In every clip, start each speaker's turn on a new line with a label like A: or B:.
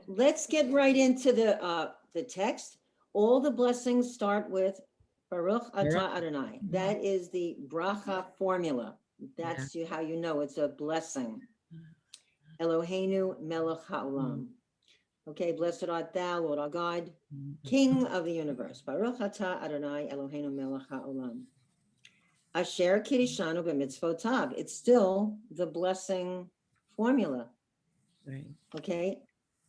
A: let's get right into the text. All the blessings start with Baruch Atah Adonai. That is the bracha formula. That's how you know it's a blessing. Eloheinu melech haolam. Okay, blessed art thou, Lord our God, King of the universe. Baruch atah Adonai Eloheinu melech haolam. Asher kirishanu b'mitzvotav. It's still the blessing formula.
B: Right.
A: Okay,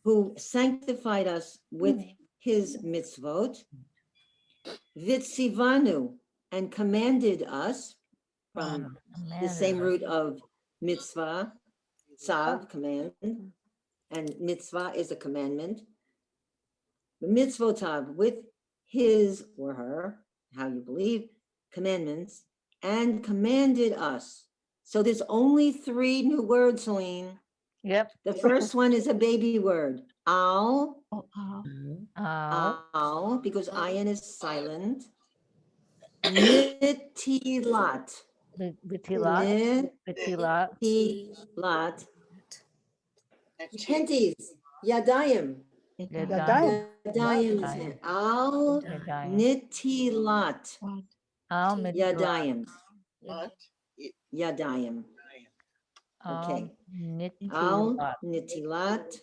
A: who sanctified us with his mitzvot, vitzivanu, and commanded us from the same root of mitzvah, tzav, command, and mitzvah is a commandment. The mitzvotav, with his or her, how you believe, commandments, and commanded us. So there's only 3 new words, Celine.
C: Yep.
A: The first one is a baby word, al, because ayin is silent. Nitilat.
C: Bitilat.
A: Nitilat. Henties, yadayim.
C: Yadayim.
A: Yadayim. Al nitilat.
C: Al
A: Yadayim. Yadayim. Okay. Al nitilat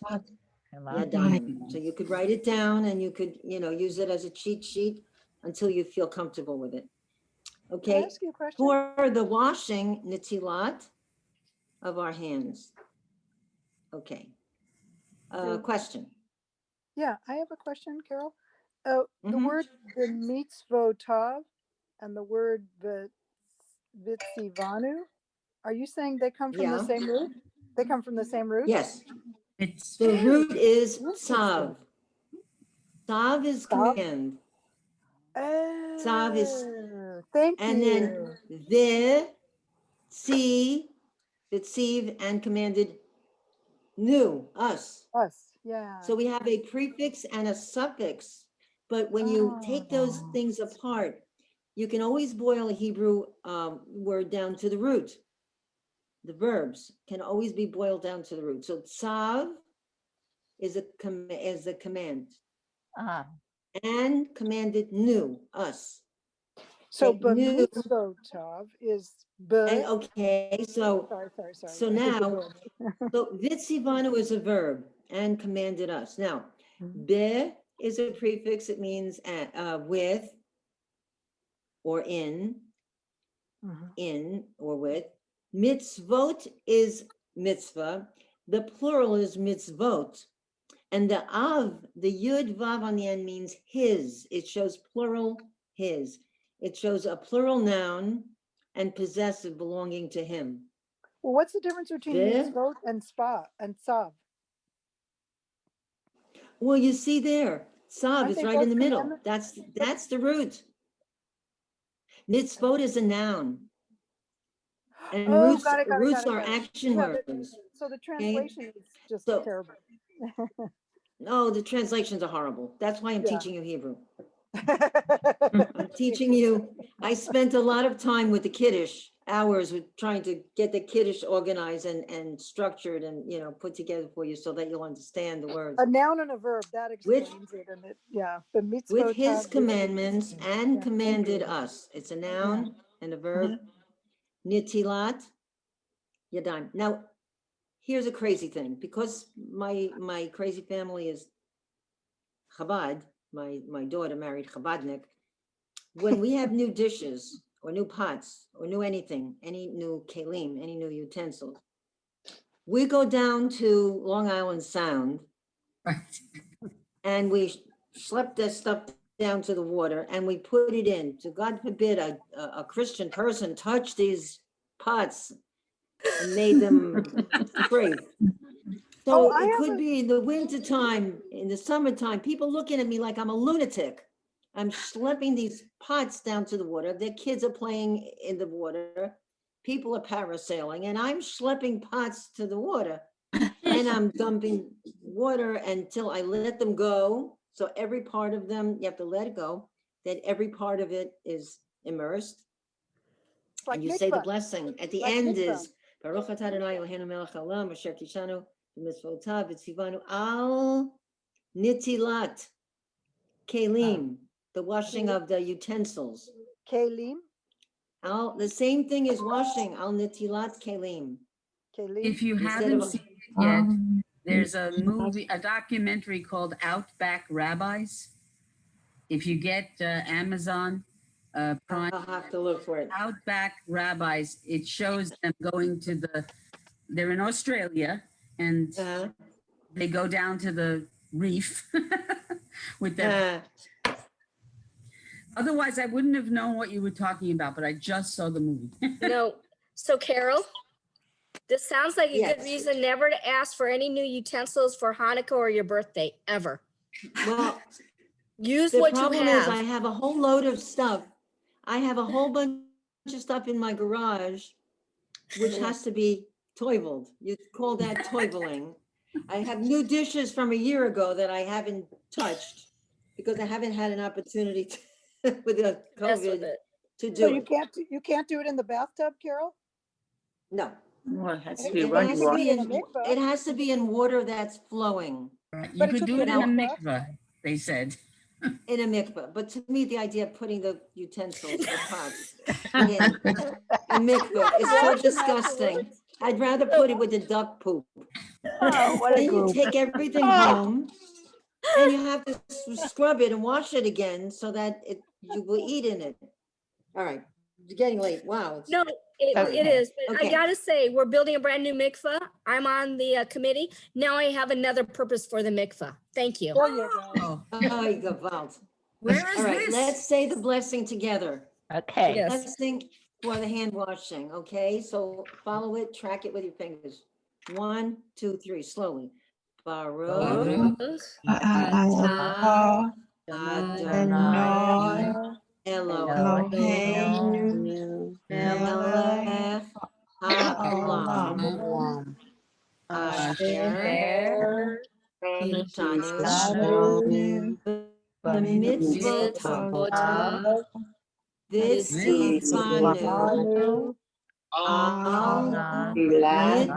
A: yadayim. So you could write it down and you could, use it as a cheat sheet until you feel comfortable with it. Okay.
D: Can I ask you a question?
A: For the washing nitilat of our hands. Okay. Question.
D: Yeah, I have a question, Carol. The word the mitzvotav and the word vitzivanu, are you saying they come from the same root? They come from the same root?
A: Yes. The root is tzav. Tzav is command. Tzav is,
D: thank
A: and
D: you.
A: Then vitziv, and commanded new, us.
D: Us, yeah.
A: So we have a prefix and a suffix, but when you take those things apart, you can always boil a Hebrew word down to the root. The verbs can always be boiled down to the root. So tzav is a command, and commanded new, us.
D: So
A: new.
D: mitzvotav is
A: okay, so
D: sorry.
A: So now, so vitzivanu is a verb and commanded us. Now, be is a prefix. It means with or in or with. Mitzvot is mitzvah. The plural is mitzvot. And the av, the yud vav on the end means his. It shows plural his. It shows a plural noun and possessive belonging to him.
D: Well, what's the difference between mitzvot and tzav?
A: Well, you see there, tzav is right in the middle. That's the root. Mitzvot is a noun. And roots are action words.
D: So the translation is just terrible.
A: No, the translations are horrible. That's why I'm teaching you Hebrew. I'm teaching you. I spent a lot of time with the Kiddush, hours with trying to get the Kiddush organized and structured and, put together for you so that you'll understand the words.
D: A noun and a verb, that explains it. And the mitzvot
A: with his commandments and commanded us. It's a noun and a verb. Nitilat yadayim. Now, here's a crazy thing. Because my crazy family is Chabad, my daughter married Chabadnik. When we have new dishes or new pots or new anything, any new kelim, any new utensils, we go down to Long Island Sound and we schlep that stuff down to the water and we put it in. So God forbid a Christian person touch these pots and made them crave. So it could be in the winter time, in the summertime, people looking at me like I'm a lunatic. I'm schlepping these pots down to the water. Their kids are playing in the water. People are parasailing and I'm schlepping pots to the water and I'm dumping water until I let them go. So every part of them, you have to let it go, that every part of it is immersed. And you say the blessing. At the end is, Baruch atah Adonai Eloheinu melech haolam asher kishanu b'mitzvotav v'tzivanu al Nitilat kelim, the washing of the utensils.
D: Kalim,
A: The same thing as washing, al nitilat kelim.
D: Kalim.
B: If you
A: Instead
B: haven't
A: of-
B: seen it yet, there's a movie, a documentary called Outback Rabbis. If you get Amazon Prime,
A: I'll have to look for it.
B: Outback Rabbis, it shows them going to they're in Australia and
A: Uh,
B: they go down to the reef with their, otherwise I wouldn't have known what you were talking about, but I just saw the movie.
E: No, so Carol, this sounds like a good
A: Yes.
E: reason never to ask for any new utensils for Hanukkah or your birthday, ever.
A: well,
E: Use
A: the
E: what you
A: problem is I
E: have.
A: have a whole load of stuff. I have a whole bunch of stuff in my garage, which has to be toiveled. You call that toiveling. I have new dishes from a year ago that I haven't touched because I haven't had an opportunity to, with the
E: Mess with
A: COVID
E: it.
A: to
D: So
A: do
D: you
A: it.
D: can't do it in the bathtub, Carol?
A: No.
F: Well, it has to
D: It
F: be
A: It
F: running
A: has to
F: water.
A: be
D: in a
A: in,
D: mikvah.
A: it has to be in water that's flowing
B: You
D: But it
B: could
D: could
B: do
D: be
B: it
D: an
B: in a
D: aqua.
B: mikveh, they said.
A: in a mikveh. But to me, the idea of putting the utensils, the pots in a mikveh is so
D: Wash them
A: disgusting.
D: afterwards.
A: I'd rather put it with the duck poop.
C: Oh, what a
A: Then you
C: goof.
A: take everything home and you have to scrub it and wash it again so that you will eat in it. All right, it's getting late. Wow.
E: No, it
C: Okay.
E: is, but I
A: Okay.
E: gotta say, we're building a brand new mikvah. I'm on the committee. Now I have another purpose for the mikvah. Thank you.
D: There you go.
B: Oh,
A: Oh, you go, Walt.
B: where is
A: All right,
B: this?
A: let's say the blessing together.
C: Okay.
E: Yes.
A: Blessing for the hand washing, okay? So follow it, track it with your fingers. 1, 2, 3, slowly. Baruch atah Adonai Eloheinu melech haolam asher kitanu b'mitzvotav v'tzivanu al nitilat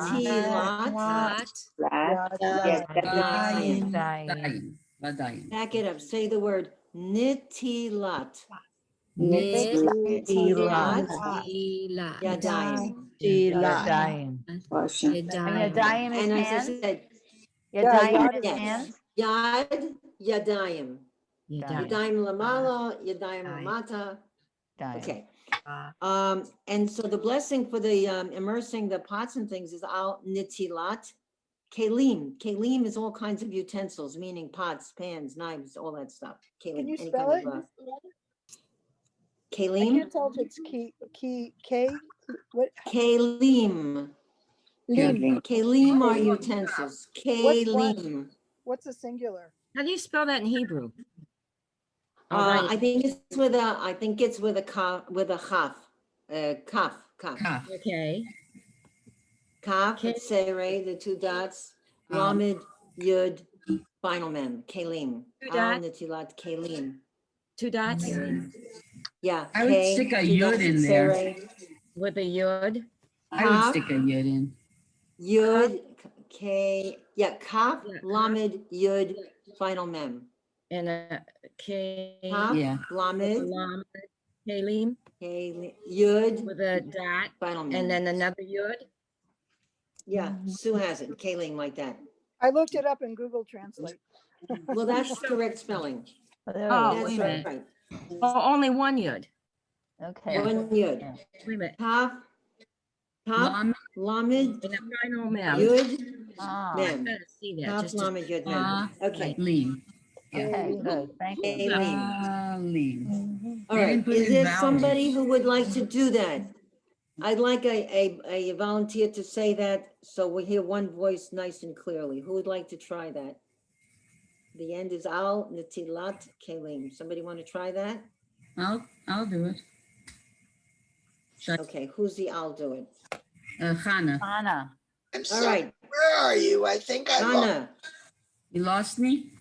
A: yadayim.
B: Vadayim.
A: Back it up, say the word nitilat.
E: Nitilat.
A: Yadayim.
C: Yadayim.
F: Washing.
C: And Yadayim is
A: And as I
C: hands?
A: said,
C: Yadayim is
A: yes.
C: hands?
A: Yad, Yadayim.
C: Yadayim.
A: Yadayim lamala, Yadayim lamata.
C: Yadayim.
A: Okay. And so the blessing for the immersing the pots and things is al nitilat kelim. Kelim is all kinds of utensils, meaning pots, pans, knives, all that stuff. Kelim.
D: Can you
A: any
D: spell
A: kind
D: it?
A: of,
D: I
A: kelim.
D: can't tell if it's what?
A: Kelim.
D: Lim.
A: Kelim are utensils.
D: What's one?
A: Kelim.
D: What's the singular?
G: How do you spell that in Hebrew?
A: I think it's with a kaf, kaf.
B: Kaf.
G: Okay.
A: Kaf,
G: Okay.
A: Sere, the 2 dots, Lamed, Yud, final mem, Kelim.
G: 2
A: Al
G: dots?
A: Nitilat Kelim.
G: 2 dots
A: Yeah.
B: I would
A: K,
B: stick a
A: 2
B: yud
A: dots,
B: in there.
A: Sere,
G: with a yod.
B: I would
A: Kaf.
B: stick a yud in.
A: Yud, K, yeah, Kaf,
G: Yeah, Kaf.
A: Lamed, Yud, final mem.
G: And a K.
A: Kaf,
B: Yeah.
A: Lamed,
G: Lam, Kalim
A: K, Yud,
G: with a dot
A: final mem.
G: and then another yod.
A: Yeah, Sue has it, Kaling like that.
D: I looked it up in Google Translate.
A: Well, that's correct spelling.
C: Oh, there
G: Oh,
C: you
A: That's
G: wait a minute.
A: right.
G: Oh, only 1 yod.
C: go. Okay.
A: One Yud.
G: Wait a minute.
A: Kaf, Kaf,
B: Lamed,
A: Lamed,
G: In the final mem.
A: Yud,
C: Ah,
G: I'm
A: mem.
G: trying to see that.
A: Kaf,
G: Just to-
A: Lamed, Yud, mem.
B: Ah,
A: Okay.
B: Lim.
C: okay, good. Thank you.
A: Kalim.
B: Lim.
A: All
B: They
A: right,
B: didn't put
A: is
B: in
A: there
B: vowels.
A: somebody who would like to do that? I'd like a volunteer to say that, so we hear one voice nice and clearly. Who would like to try that? The end is al nitilat kelim. Somebody want to try that?
B: I'll do it.
A: Okay, who's the I'll do it?
B: Hannah,
C: Anna.
H: I'm
A: All
H: sorry.
A: right,
H: Where are you? I think I lost.
A: Anna.
B: you lost me?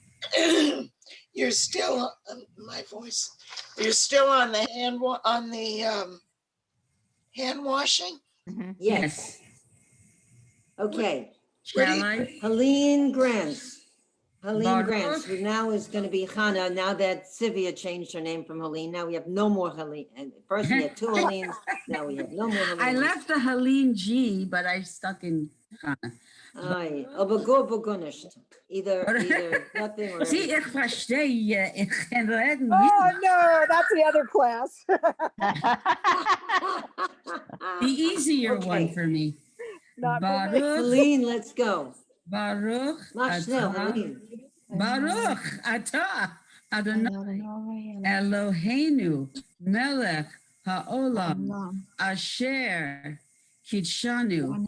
H: You're still my voice. You're still on the hand washing.
C: Mhm.
A: Yes, okay.
B: Shall I?
A: Helene Grants. Helene Grant,
B: Baruch.
A: now is going to be Hannah, now that Sylvia changed her name from Helene, now we have no more Helene. And first we had two Helenes, now we have no more Helenes.
B: I left the Helene G, but I stuck in Hannah.
A: Aye, aber gut, aber gut nicht. Either nothing or
B: See,
A: everything.
B: ich verstehe, ich kann reden.
D: Oh, no, that's the other class.
B: The easier one
A: Okay.
B: for me.
D: Not for me.
B: Baruch,
A: Helene, let's go.
B: Baruch,
A: Mach schnell,
B: atah,
A: Helene.
B: Baruch, atah, Adonai, Eloheinu, Melech haolam, asher kitshanu,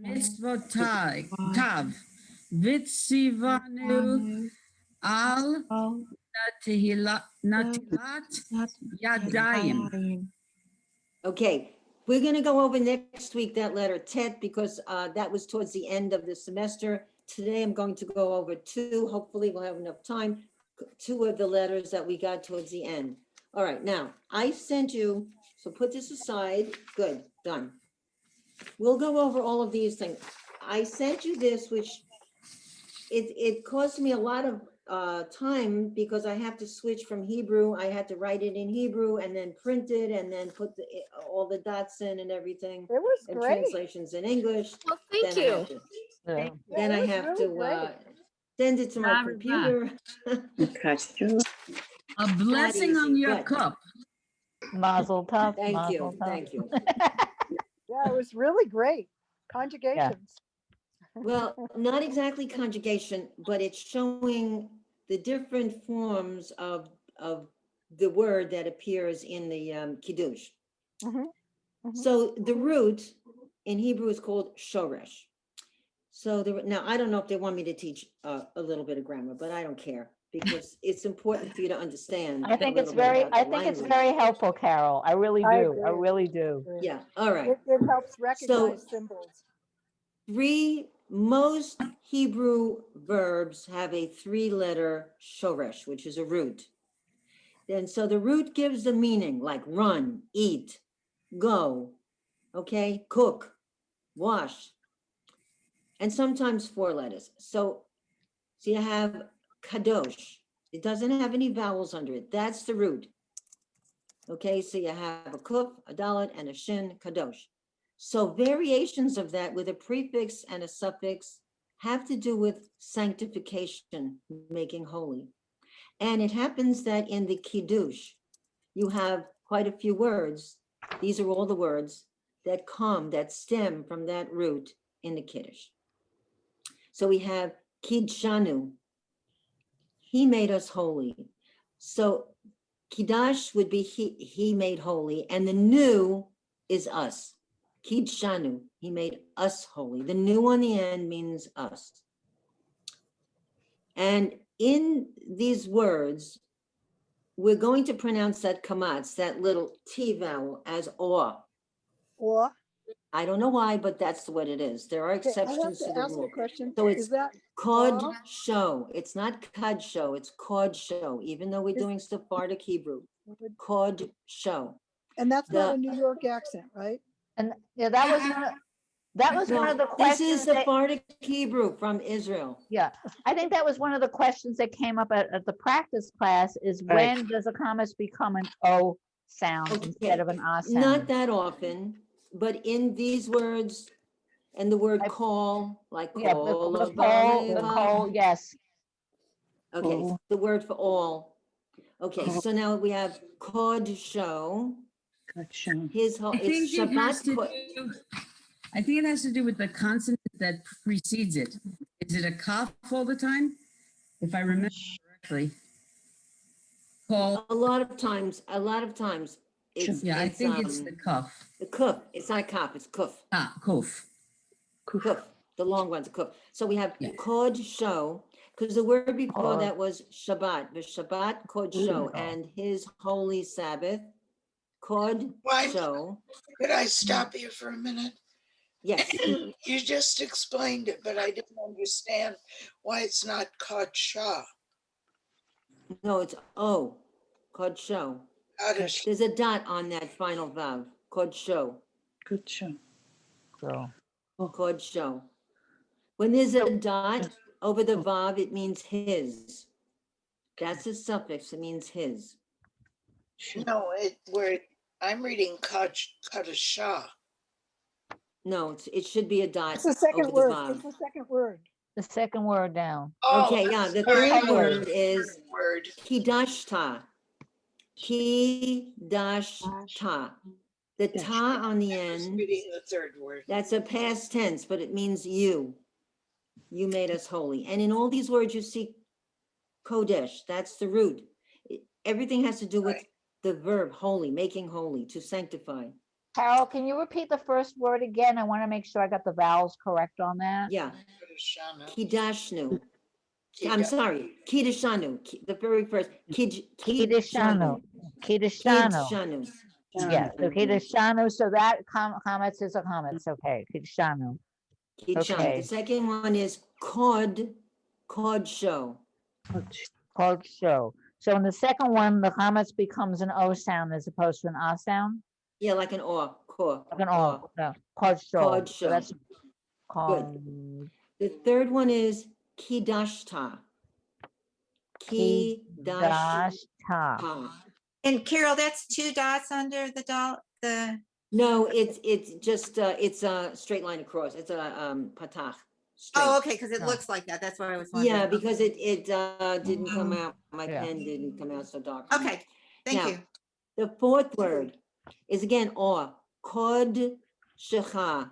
B: b'mitzvotai, tav, vitzivanu, al natilat yadayim.
A: Okay, we're gonna go over next week that letter Tet because that was towards the end of the semester. Today I'm going to go over two, hopefully we'll have enough time, two of the letters that we got towards the end. All right, now I sent you, so put this aside, good, done. We'll go over all of these things. I sent you this, which it cost me a lot of time because I have to switch from Hebrew. I had to write it in Hebrew and then print it and then put all the dots in and everything
D: It was
A: and
D: great.
A: translations in English.
E: Well, thank
A: Then I
E: you.
A: have to-
C: Yeah.
A: Then
D: it
A: I
D: was
A: have
D: really
A: to
D: great.
A: send it to my
B: Very
A: computer.
B: A blessing on
A: easy,
B: your
A: but-
B: cup.
C: Mazel tov.
A: Thank you,
C: mazel tov.
A: thank you.
D: Yeah, it was really great. Conjugations.
A: Well, not exactly conjugation, but it's showing the different forms of the word that appears in the Kiddush.
D: Mhm, mhm.
A: So the root in Hebrew is called shoresh. So now I don't know if they want me to teach a little bit of grammar, but I don't care because it's important for you to understand.
C: I think
A: a
C: it's
A: little bit
C: very,
A: about
C: I
A: the
C: think it's
A: language.
C: very helpful, Carol. I really
D: I
C: do. I
D: agree.
C: really do.
A: Yeah, all right.
D: It helps recognize symbols.
A: Most Hebrew verbs have a three-letter shoresh, which is a root. Then, so the root gives the meaning like run, eat, go, okay, cook, wash, and sometimes four letters. So you have kadosh. It doesn't have any vowels under it. That's the root. Okay, so you have a kuf, a dalet, and a shin, kadosh. So variations of that with a prefix and a suffix have to do with sanctification, making holy. And it happens that in the Kiddush, you have quite a few words. These are all the words that stem from that root in the Kiddush. So we have Kidshanu. He made us holy. So Kiddush would be he made holy, and the new is us. Kidshanu, he made us holy. The new on the end means us. And in these words, we're going to pronounce that kamatz, that little T vowel, as or.
D: Or,
A: I don't know why, but that's what it is. There are
D: okay, I have
A: exceptions to
D: to
A: the
D: ask
A: rule.
D: a question.
A: So
D: Is
A: it's
D: that,
A: Kod
D: or?
A: show. It's not Kod show, it's Kod show, even though we're
D: Is-
A: doing Sephardic Hebrew. Kod show.
D: And that's not
A: The-
D: a New York accent, right?
C: And yeah, that was one of the
A: This
C: questions.
A: is Sephardic Hebrew from Israel.
C: Yeah, I think that was one of the questions that came up at the practice class is when does a kamas become an O sound
A: Okay,
C: instead of an A sound?
A: Not that often, but in these words and the word
C: I-
A: call, like
C: Yeah,
A: call
C: the
A: of
C: call,
A: Baaleva.
C: yes.
A: Okay,
C: Oh.
A: the word for all. Okay, so now we have Kod show. His whole,
B: I
A: it's
B: think it has
A: Shabbat.
B: to do, I think it has to do with the consonant that precedes it. Is it a cough all the time? If I remember correctly. Call,
A: A lot of times, it's.
B: yeah, I think it's the cuff.
A: The kuf, it's not kaf, it's kuf,
B: Ah, kuf.
A: kuf, the long one's a kuf. So we have
B: Yeah.
A: kod show, because the word before
C: Kod.
A: that was Shabbat, the Shabbat kod show, and his holy Sabbath, kod
H: Why?
A: show,
H: Could I stop you for a minute?
A: yes.
H: You just explained it, but I didn't understand why it's not called Shah.
A: No, it's O, kod show.
H: How does
A: There's a dot on that final vowel, kod show,
C: So,
A: kod show. When there's a dot, over the vav, it means his. That's a suffix, it means his.
H: No, I'm reading kadisha.
A: No, it should be a dot
D: It's the
A: over
D: second
A: the
D: word.
A: vav.
D: It's the second word.
C: The second word down.
A: Okay,
H: I'm
A: yeah, the
H: sorry,
A: third
C: third
A: word is
H: word.
A: kidashta. Kidashta. The ta on the end,
H: Reading the third word.
A: that's a past tense, but it means you. You made us holy. And in all these words, you see kodesh, that's the root. Everything has to do with
H: Right.
A: the verb holy, making holy, to sanctify.
C: Carol, can you repeat the first word again? I want to make sure I got the vowels correct on that.
A: Yeah,
H: Kadishana.
A: kidashnu. I'm
H: Kida-
A: sorry, kidashanu, the very first,
C: Kiddushanu. Kiddushanu.
A: Kidshanu.
C: Yes, so Kiddushanu, so that comets is a comets, okay, Kiddushanu.
A: Kidshanu.
C: Okay.
A: The second one is kod show.
C: Called show. So in the second one, the comets becomes an O sound as opposed to an A sound?
A: Yeah, like an or, kor.
C: Like an O, no, called show.
A: Called
C: So
A: show.
C: that's called
A: The third one is kidashta. Kidashta.
C: Dashta.
F: And Carol, that's 2 dots under the
A: No, it's just, it's a straight line across. It's a patach. Straight.
F: oh, okay, because it
C: No.
F: looks like that. That's what I was wondering.
A: Yeah, because it didn't come out, my
C: Yeah.
A: pen didn't come out so dark.
F: Okay, thank
A: Now,
F: you.
A: The fourth word is again or, kod shecha.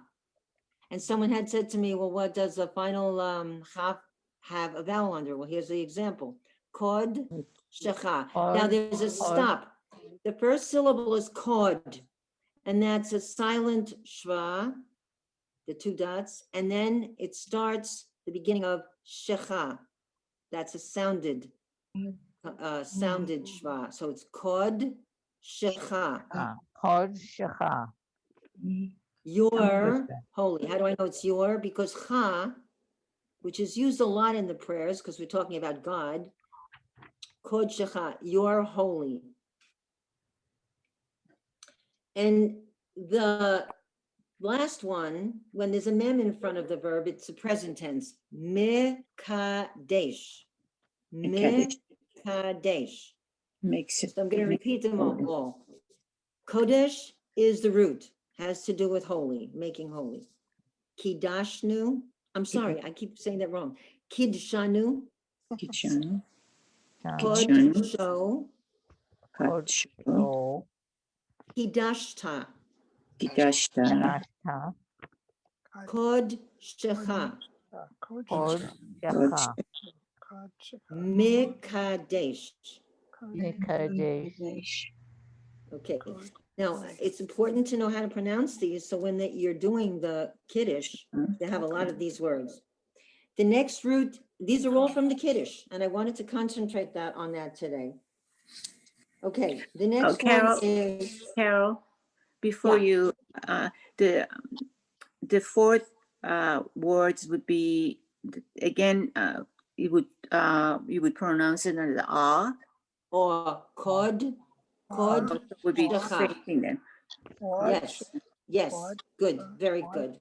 A: And someone had said to me, well, what does the final chaf have a vowel under? Well, here's the example. Kod shecha. Now
C: Kod,
A: there's a
C: kod.
A: stop. The first syllable is kod, and that's a silent shva, the 2 dots, and then it starts the beginning of shecha. That's a sounded shva. So it's kod shecha.
C: Kod shecha.
A: Your holy. How do I know it's your? Because cha, which is used a lot in the prayers, because we're talking about God, kod shecha, you're holy. And the last one, when there's a mem in front of the verb, it's a present tense. Mekadesh. Mekadesh.
I: Makes it.
A: So I'm going to repeat them all. Kodesh is the root, has to do with holy, making holy. Kidashnu, I'm sorry, I keep saying that wrong. Kidshanu,
I: Kitchen.
A: Kodsho,
C: Kod show.
A: Kidashta,
I: Kidashta.
C: Dashta.
A: Kod Shecha,
C: Kod
I: God.
C: shecha.
A: Mekadesh.
C: Mikadesh.
A: Okay, now it's important to know how to pronounce these, so when you're doing the Kiddush, they have a lot of these words. The next root, these are all from the Kiddush, and I wanted to concentrate on that today. Okay, the next
I: Carol.
A: one is,
I: Carol, before
A: Yeah.
I: you, the fourth words would be again. You would pronounce it as ah.
A: or Kod
I: Would be the
A: Shecha.
I: same thing then.
A: Yes, good, very good.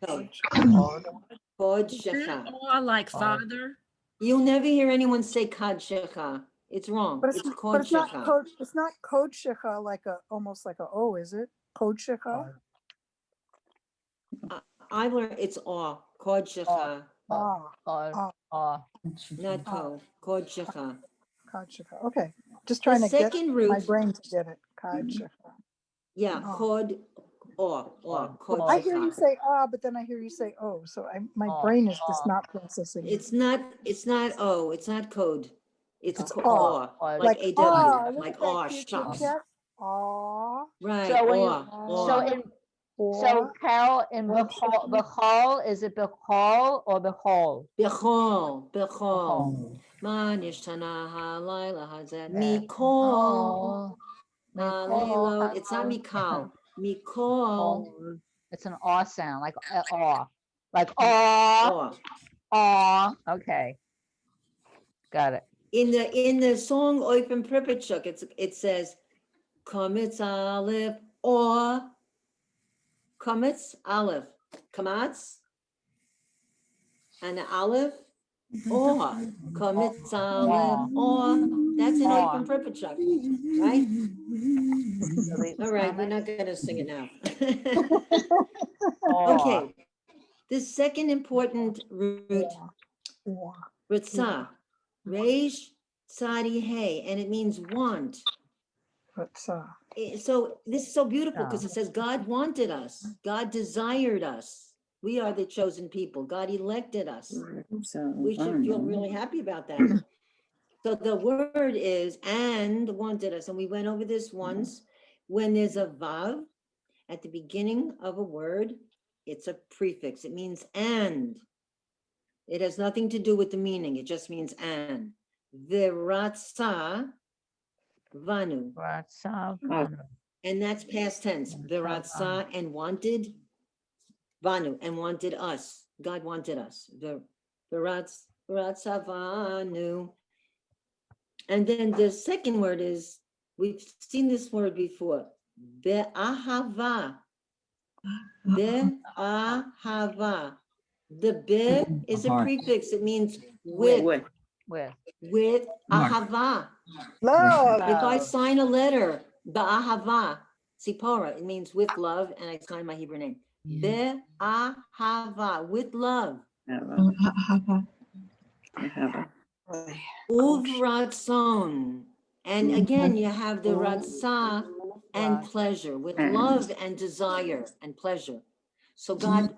A: Okay, Kod Shecha.
G: Or like father.
A: You'll never hear anyone say Kod Shecha. It's wrong.
D: But
A: It's
D: it's
A: Kod
D: not
A: Shecha.
D: code. It's not code shecha like almost like a O, is it? Code shecha.
A: I've learned it's aw, Kod Shecha,
D: Ah,
A: not Ko, Kod Shecha.
D: code shecha. Okay, just
A: The
D: trying to get
A: second
D: my
A: root,
D: brain to get it. Code shecha.
A: yeah,
D: Ah.
A: Kod, Kod
D: I hear you
A: Shecha.
D: say but then I hear you say oh, so my brain is just not processing.
A: It's not O, it's not code. It's
D: It's
A: aw, like
D: like
A: AW,
D: look
A: like
D: at that
A: aw,
D: cute
A: shucks.
D: Kit Kat. Aw.
A: Right,
C: So when you-
A: aw,
C: So
A: aw.
C: in, so Carol, in Bechol, is it Bechol or Bechol?
A: Bechol. Ma nishtana halayla hazeh. Mikol. Halilot. It's not Mikal. Mikol.
C: It's an aw sound, like aw, like aw,
A: Aw.
C: okay. Got it.
A: In the song Oifen Pripetchuk, it says Kometz Aleph or Kometz Aleph. Kamatz and Aleph Or, kamitzalef, or, that's an
C: Or.
A: apron pripachuk, right?
C: Delete
A: All right, we're
C: comment.
A: not gonna sing it now.
C: Or.
A: Okay, the second important root, ritzah, reish tzadi hey, and it means want. So this is so beautiful because it says God wanted us. God desired us. We are the chosen people. God elected us.
I: So,
A: We should feel really happy about that. So the word is and wanted us. And we went over this once. When there's a vav at the beginning of a word, it's a prefix. It means and. It has nothing to do with the meaning. It just means and. Viratsa vanu.
C: Ratsav.
A: And that's past tense. Viratsa and wanted vanu and wanted us. God wanted us. Viratsa vanu. And then the second word is, we've seen this word before. Be'ahava. Be'ahava. The be is a prefix. It means with. With ahava.
D: Love.
A: If I sign a letter, ba'ahava, sipora, it means with love, and I sign my Hebrew name. Be'ahava, with love. Uvratzon. And again, you have the ratzah and pleasure, with love and desire and pleasure. So God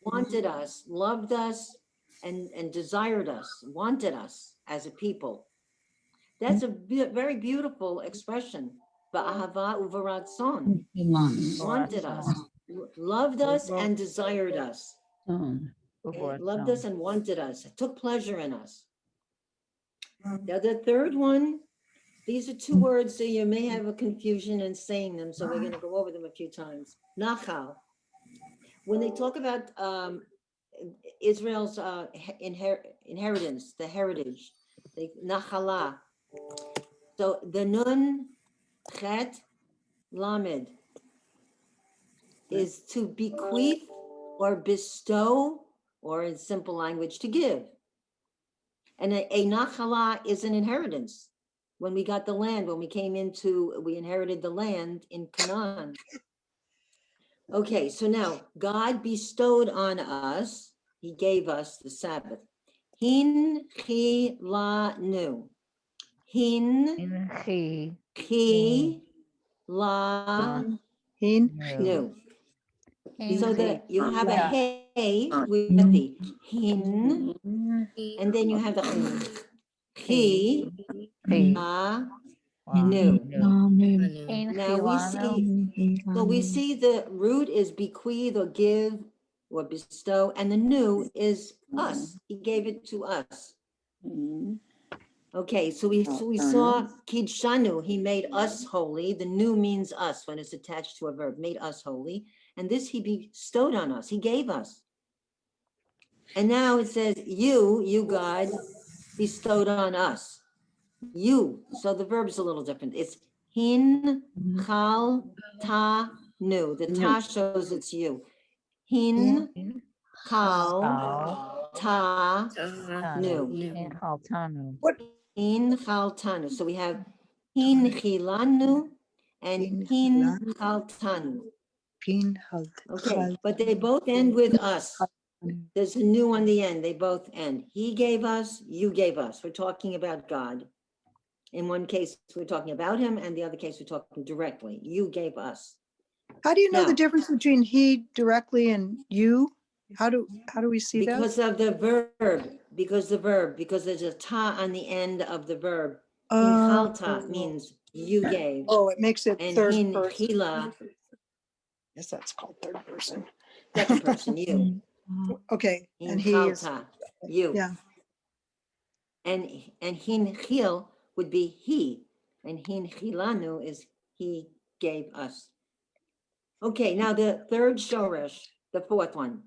A: wanted us, loved us, and desired us, wanted us as a people. That's a very beautiful expression. Ba'ahava uvaratzon. Wanted us, loved us, and desired us. Okay, loved us and wanted us, took pleasure in us. Now the third one, these are two words, so you may have a confusion in saying them, so we're going to go over them a few times. Nachal. When they talk about Israel's inheritance, the heritage, Nachala. So the nun, chet, lamed is to bequeath or bestow, or in simple language, to give. And a nachala is an inheritance. When we got the land, when we we inherited the land in Canaan. Okay, so now God bestowed on us, he gave us the Sabbath. Hin chi la nu. Hin chi la nu. So that you have a hey with the hin, and then you have the chi la nu. Now we see the root is bequeath or give or bestow, and the new is us. He gave it to us. Okay, so we saw kidshanu, he made us holy. The new means us when it's attached to a verb, made us holy. And this he bestowed on us, he gave us. And now it says, you God, bestowed on us. You, so the verb's a little different. It's hin, chal, ta, nu. The ta shows it's you. Hin, chal, ta, nu. Hin, chal, tanu. So we have hin, chilanu, and hin, chal, tanu. Okay, but they both end with us. There's a new on the end. They both end. He gave us, you gave us. We're talking about God. In one case, we're talking about him, and the other case, we're talking directly. You gave us.
D: How do you know
A: Now,
D: the difference between he directly and you? How do we see that?
A: Because of the verb, because there's a ta on the end of the verb. Hinchalta means you gave.
D: Oh, it makes it
A: And
D: third person.
A: hinchila,
D: Yes, that's called third person.
A: second person, you.
D: Okay, and he is,
A: Hinchalta, you.
D: yeah.
A: And hinchil would be he, and hinchilanu is he gave us. Okay, now the third shoresh, the fourth one.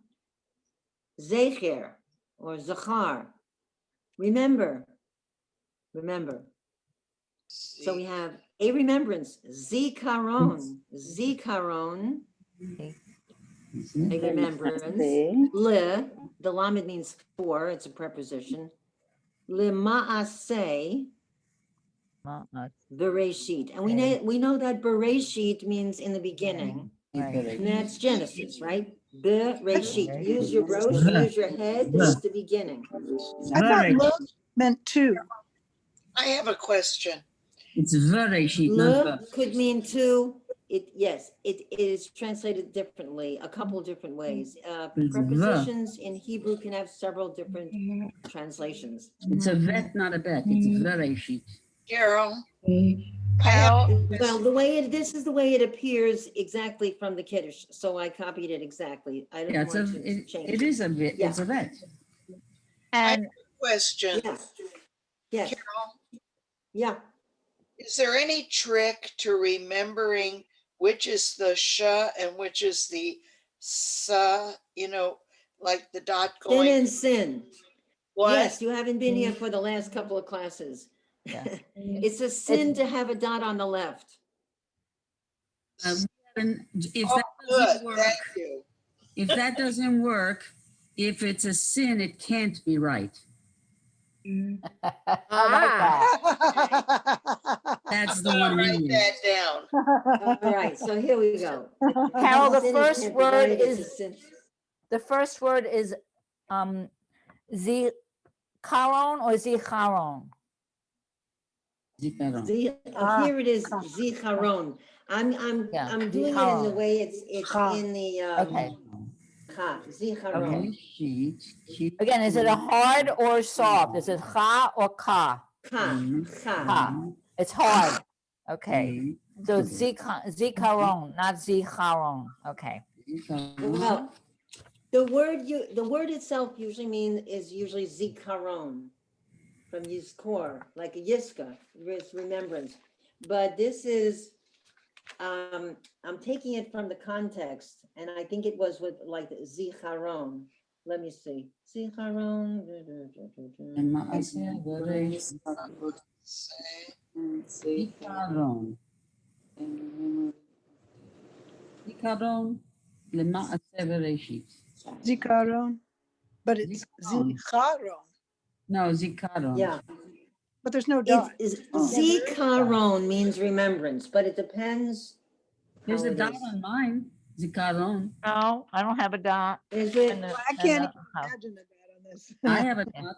A: Zecher or zachar. Remember. So we have a remembrance, zikaron, a remembrance. Le, the lamed means for, it's a preposition. Lema'aseh Bereshit. And we know that Bereshit means in the beginning. And that's Genesis, right? Bereshit. Use your rosh, use your head. It's the beginning.
D: I thought lo meant two.
H: I have a question.
B: It's very sheet, not
A: Le
B: the.
A: could mean two. Yes, it is translated differently, a couple different ways.
B: It's the.
A: Prepositions in Hebrew can have several different translations.
B: It's a vet, not a bet. It's very sheet.
H: Carol, I have,
A: Well, this is the way it appears exactly from the Kiddush, so I copied it exactly. I
B: Yeah,
A: didn't
B: it's a,
A: want to change
B: it is a vet,
A: Yeah.
B: it's a vet.
C: And
H: question.
A: Yeah. Yes,
H: Carol,
A: yeah.
H: is there any trick to remembering which is the sha and which is the sa, like the dot
A: Sin
H: going?
A: and sin.
H: What?
A: Yes, you haven't been here for the last couple of classes.
C: Yeah.
A: It's a sin to have a dot on the left.
B: And if
H: Oh,
B: that
H: good,
B: doesn't work,
H: thank you.
B: if that doesn't work, if it's a sin, it can't be right.
C: I like that.
B: That's the
H: I'll
B: one we
H: write
B: use.
H: that down.
A: All right, so here we go.
C: Carol, the
A: Sin
C: first
A: can't be
C: word
A: right, it's a
C: is-
A: sin.
C: The first word is zikaron or zicharon?
B: Zikaron.
A: Here it is, zicharon. I'm
C: Yeah,
A: doing it in the
C: zicharon.
A: way it's in the,
C: Okay.
A: cha, zicharon.
B: Sheet, sheet.
C: Again, is it a hard or soft? Is it cha or ka?
A: Cha, cha.
C: Ka. It's hard. Okay. So zikaron, not zicharon. Okay.
A: Well, the word itself is usually zikaron from yizkor, like a yiska, it's remembrance. But this is, I'm taking it from the context, and I think it was with like zicharon. Let me see. Zicharon.
B: Zikaron. Zikaron. Lema'aseh bereshit.
D: Zikaron, but it's
B: Zikaron.
D: zicharon,
B: No, zikaron.
A: Yeah.
D: but there's no dot.
A: Zikaron means remembrance, but it depends.
B: There's
A: how
B: a
A: it
B: dot
A: is.
B: on mine. Zikaron.
C: No, I don't have a dot.
A: Is it?
C: And the-
D: I
C: and
D: can't
C: the-
D: imagine a dot on this.
B: I have a dot.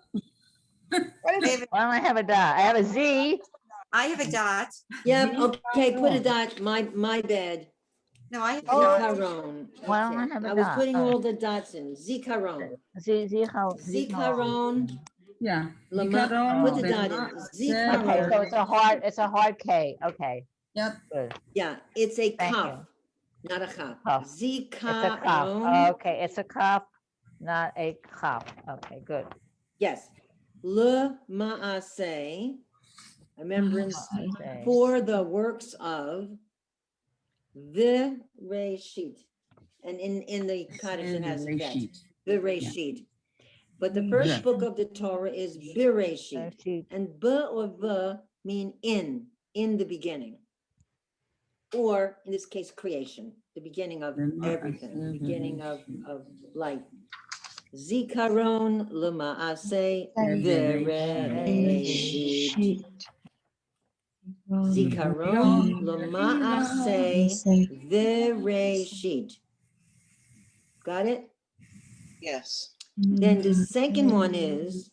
D: What is it?
C: Why don't I have a dot? I have a Z.
F: I have a dot.
A: Yeah, okay, put a dot, my bad.
F: No, I have a
D: Oh.
F: dot.
A: Zikaron.
C: Why don't I
A: Okay.
C: have a
A: I was
C: dot?
A: putting
C: Oh.
A: all the dots in. Zikaron.
C: Zikaron.
A: Zikaron.
B: Yeah.
A: Lama-
B: Zikaron,
A: put the dot in.
B: lema'aseh
C: Okay, so
A: Zikaron.
C: it's a hard K. Okay,
B: Yep.
C: good.
A: Yeah, it's a
C: Thank
A: kaf,
C: you.
A: not a chaf.
C: Kaf. It's a cup.
A: Zikaron.
C: Okay, it's a cup, not a cup. Okay, good.
A: Yes. Le ma'aseh, remembrance
C: Ma'aseh.
A: for the works of the Reshit. And in the Kaddish, it has a bet.
B: Bereshit.
A: Bereshit. But the first
B: Yeah.
A: book of the Torah is Bereshit.
C: She-
A: And B or V mean in the beginning. Or in this case, creation, the beginning of everything, the beginning of life. Zikaron lema'aseh bereshit. Zikaron lema'aseh bereshit. Got it?
H: Yes.
A: Then the second one is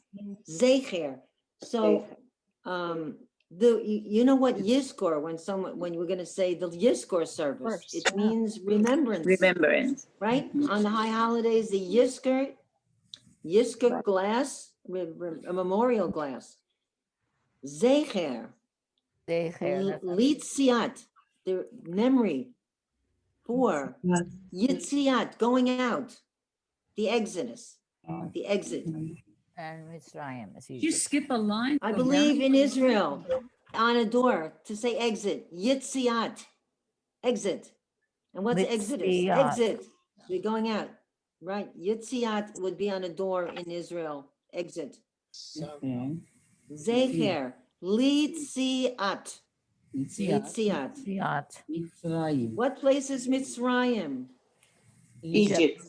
A: zecher. So, you know what Yizkor, when we're gonna say the Yizkor service, it means remembrance,
I: Remembrance.
A: right? On the high holidays, the Yizkor glass, a memorial glass. Zecher, litziat, the memory for Yitziat, going out, the exodus, the exit.
C: And Mitzrayim is
B: Did you
C: Egypt.
B: skip a line?
A: I believe in Israel, on a door, to say exit, Yitziat, exit. And what's exodus?
C: Litziat.
A: Exit, we're going out, right? Yitziat would be on a door in Israel, exit.
B: Okay.
A: Zecher, Litziat,
B: Yitziat.
A: Litziat.
C: Mitzrayim.
B: Mitzrayim.
A: What place is Mitzrayim?
I: Egypt.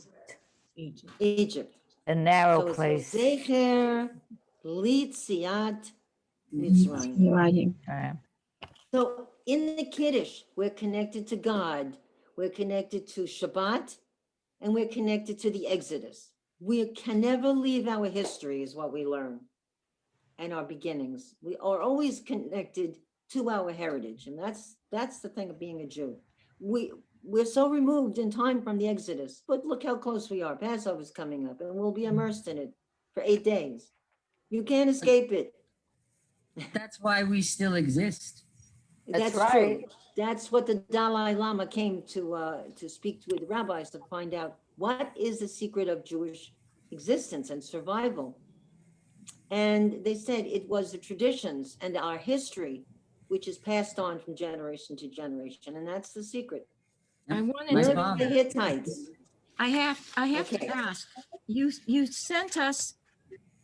A: Egypt.
C: A narrow
A: So it's
C: place.
A: Zecher, Litziat Mitzrayim.
C: Right.
A: So in the Kiddush, we're connected to God, we're connected to Shabbat, and we're connected to the Exodus. We can never leave our history is what we learn and our beginnings. We are always connected to our heritage. And that's the thing of being a Jew. We're so removed in time from the Exodus, but look how close we are. Passover's coming up and we'll be immersed in it for 8 days. You can't escape it.
B: That's why we still exist.
C: That's
A: That's true.
C: right.
A: That's what the Dalai Lama came to speak with the rabbis to find out what is the secret of Jewish existence and survival. And they said it was the traditions and our history, which is passed on from generation to generation. And that's the secret.
G: I wanted
B: My
A: We're
G: to,
B: father.
A: the Hittites.
G: I have
A: Okay.
G: to ask, you sent us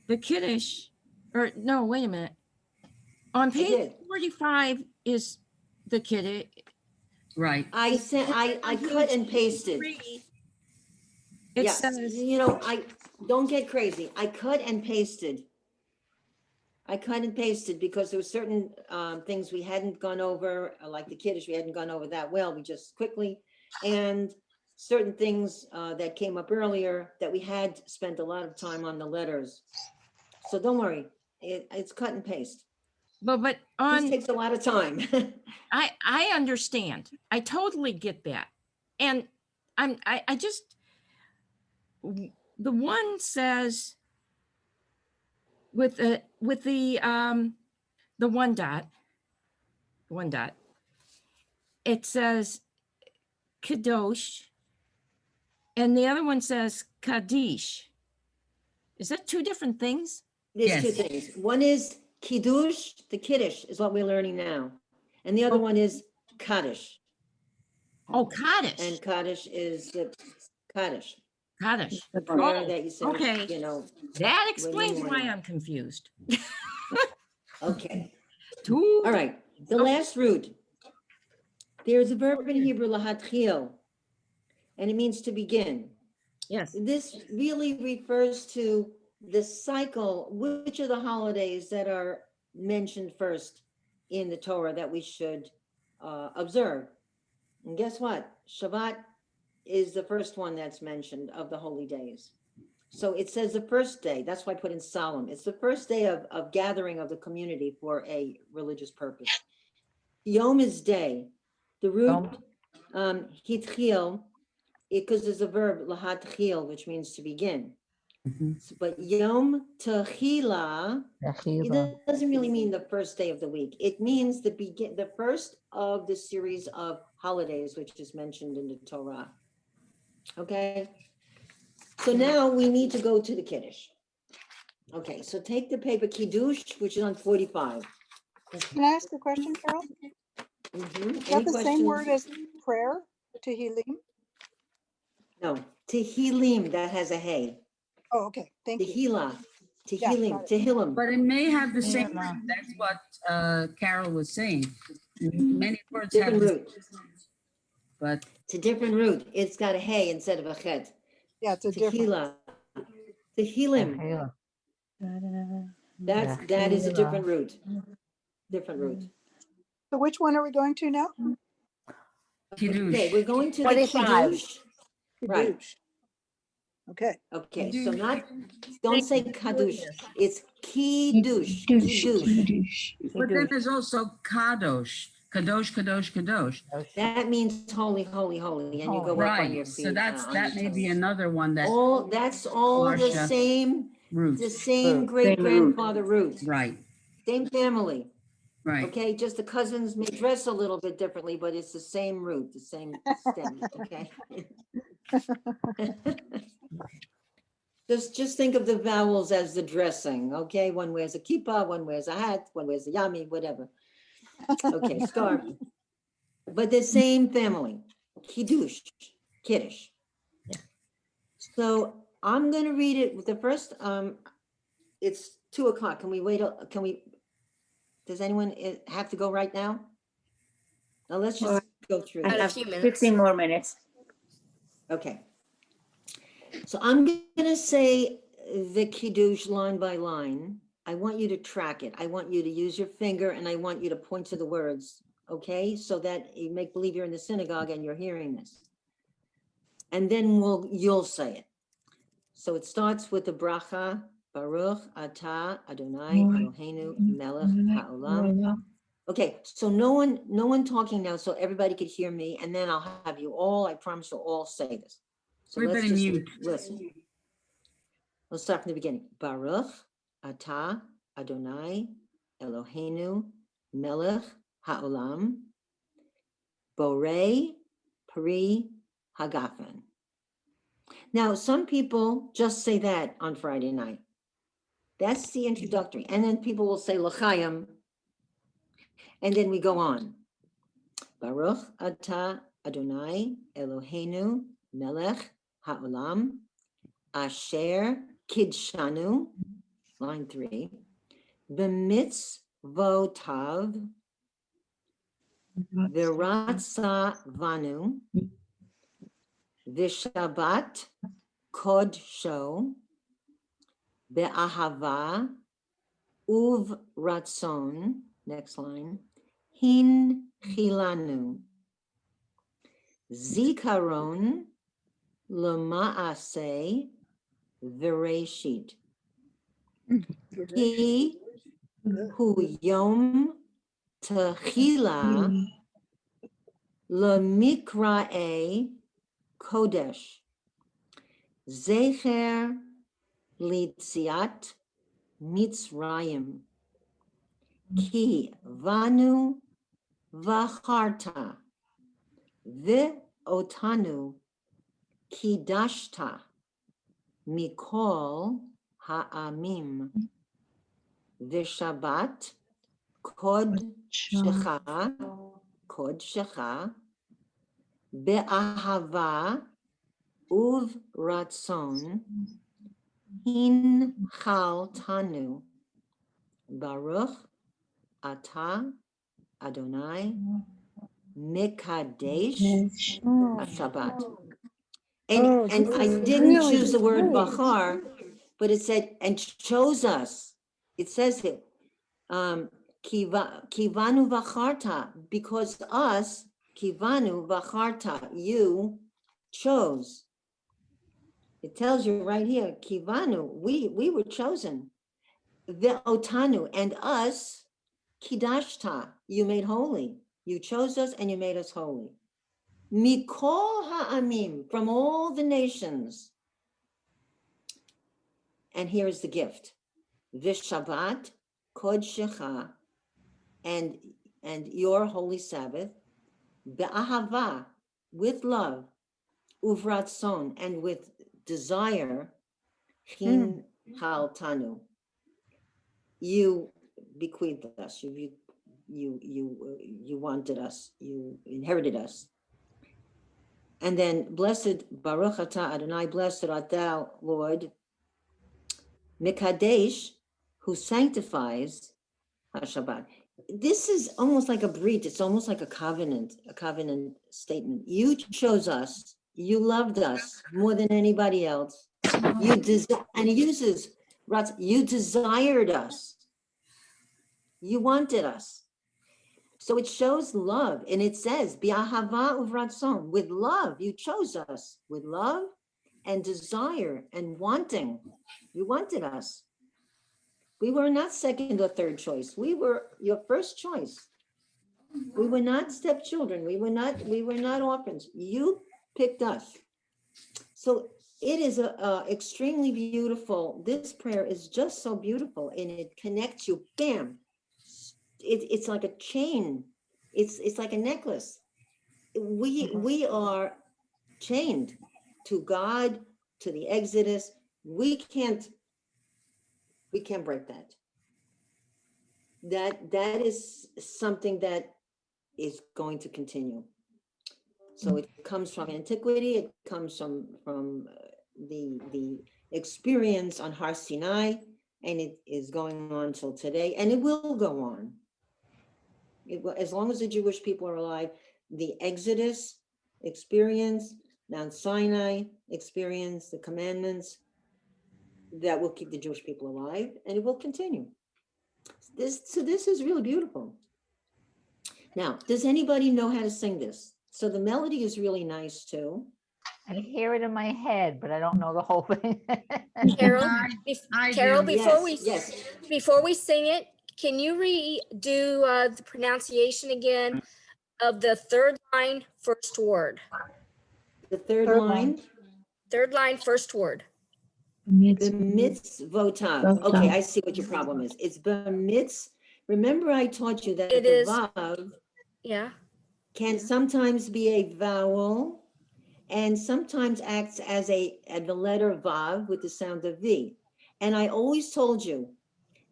G: the Kiddush, or no, wait a minute. On page
A: did.
G: 45 is the Kiddush.
B: Right.
A: I cut and pasted.
G: It
A: Yes,
G: says,
A: you know, I don't get crazy. I cut and pasted. I cut and pasted because there were certain things we hadn't gone over, like the Kiddush, we hadn't gone over that well. We just quickly, and certain things that came up earlier that we had spent a lot of time on the letters. So don't worry, it's cut and paste.
G: but
A: This
G: on,
A: takes a lot of time.
G: I understand. I totally get that. And I just, the one says with the one dot, it says Kadosh, and the other one says Kaddish. Is that two different things?
A: There's two
B: Yes.
A: things. One is Kiddush, the Kiddush is what we're learning now. And the other one is Kaddish.
G: Oh, Kaddish.
A: And Kaddish is the Kaddish.
G: Kaddish.
A: The prayer
G: Oh,
A: that you say,
G: okay.
A: you know,
G: That explains why
A: morning.
G: I'm confused.
A: okay.
G: Two.
A: All right, the last root. There's a verb in Hebrew, lahatchil, and it means to begin.
G: Yes.
A: This really refers to the cycle, which are the holidays that are mentioned first in the Torah that we should observe. And guess what? Shabbat is the first one that's mentioned of the holy days. So it says the first day, that's why I put in solemn. It's the first day of gathering of the community for a religious purpose. Yom is day. The root hitchil, because there's a verb lahatchil, which means to begin.
B: Mhm.
A: But Yom Tehillah, it doesn't really mean the first day of the week. It means the first of the series of holidays, which is mentioned in the Torah. Okay. So now we need to go to the Kiddush. Okay, so take the paper Kiddush, which is on 45.
D: Can I ask a question, Carol?
A: Mhm.
D: Is
A: Any
D: that the same word
A: questions?
D: as prayer, Tehillim?
A: No, Tehillim, that has a hey.
D: Oh, okay, thank you.
A: Tehillah,
D: Yeah,
A: Tehillim,
D: got it.
A: Tehillim.
B: But it may have the same
C: Yeah.
B: root. That's what Carol was saying. Many words have
A: Different
B: the
A: root.
B: but
A: It's a different root. It's got a hey instead of a chet.
D: Yeah, it's a different.
A: Tehillah, Tehillim. That is a different root. Different root.
D: So which one are we going to now?
B: Kiddush.
A: Okay, we're going to the
C: 45.
A: Kiddush. Right.
D: Kiddush. Okay.
A: Okay, so don't say Kadush. It's Kiddush. Kiddush.
B: But then there's also Kadosh. Kadosh, Kadosh, Kadosh.
A: That means holy, holy, holy, and you go up on your
B: Right.
A: feet.
B: So that may be another one that
A: That's all the
B: Marsha.
A: same,
B: root.
A: the same great grandfather root,
B: Right.
A: same family.
B: Right.
A: Okay, just the cousins may dress a little bit differently, but it's the same root, the same stem, okay? Just think of the vowels as the dressing, okay? One wears a kippah, one wears a hat, one wears a yami, whatever. Okay, scarf. But the same family, Kiddush, Kiddush.
C: Yeah.
A: So I'm gonna read it with the first, it's 2:00. Can we wait, does anyone have to go right now? Now let's just go through
I: I
E: Got a
A: this.
I: have
E: few minutes.
I: 15 more minutes.
A: Okay. So I'm gonna say the Kiddush line by line, I want you to track it. I want you to use your finger and I want you to point to the words, okay? So that you make believe you're in the synagogue and you're hearing this. And then you'll say it. So it starts with the bracha, Baruch Atah Adonai Eloheinu Melech Haolam. Okay, so no one talking now, so everybody could hear me, and then I'll have you all, I promise you'll all say this. So let's
B: Everybody
A: just
B: mute.
A: listen. Let's start from the beginning. Baruch Atah Adonai Eloheinu Melech Haolam Borei Pri Hagafen. Now, some people just say that on Friday night. That's the introductory. And then people will say L'chaim, and then we go on. Baruch Atah Adonai Eloheinu Melech Haolam Asher Kidshanu, line 3, B'mitzvotav V'ratza Vanu V'shabbat Kodsho Be'ahava Uv Ratzon, next line, Hin Chilanu Zikaron L'maaseh V'reshit Ki Hu Yom Techila L'mikra'e Kodesh Zecher Litziat Mitzrayim Ki Vanu Vacharta Ve'otanu Kidashta Mikol Ha'amim V'Shabbat Kodshecha Be'ahava Uv Ratzon Hin Chaltanu Baruch Atah Adonai Mekadesh Shabbat. And I didn't choose the word Bachar, but it said, and chose us. It says it. Kivanu Vacharta, because us, Kivanu Vacharta, you chose. It tells you right here, Kivanu, we were chosen. Ve'otanu, and us, Kidashta, you made holy. You chose us and you made us holy. Mikol ha'amim, from all the nations. And here is the gift. V'shabbat kodshecha, and your holy Sabbath, be'ahava, with love, uvratzon, and with desire, chin haltanu. You bequeathed us. You wanted us. You inherited us. And then, blessed Baruch Atah Adonai, blessed art thou, Lord, Mekadesh, who sanctifies HaShabbat. This is almost like a brit. It's almost like a covenant statement. You chose us. You loved us more than anybody else. And he uses, you desired us. You wanted us. So it shows love, and it says, Bi'ahava uvratzon, with love, you chose us, with love and desire and wanting. You wanted us. We were not second or third choice. We were your first choice. We were not stepchildren. We were not orphans. You picked us. So it is extremely beautiful. This prayer is just so beautiful, and it connects you, bam. It's like a chain. It's like a necklace. We are chained to God, to the Exodus. We can't break that. That is something that is going to continue. So it comes from antiquity. It comes from the experience on Har Sinai, and it is going on till today, and it will go on. As long as the Jewish people are alive, the Exodus experience, Mount Sinai experience, the commandments that will keep the Jewish people alive, and it will continue. So this is really beautiful. Now, does anybody know how to sing this? So the melody is really nice too.
C: I hear it in my head, but I don't know the whole thing.
E: Carol,
B: I
E: Carol,
B: do.
E: before we sing it, can you redo the pronunciation again of the third line, first word?
A: The third
D: Third
A: line,
E: Third line, first word.
A: b'mitzvotav. Okay, I see what your problem is. It's b'mitz. Remember I taught you that
E: It
A: the
E: is.
A: vav
E: Yeah.
A: can sometimes be a vowel and sometimes acts as the letter vav with the sound of V. And I always told you,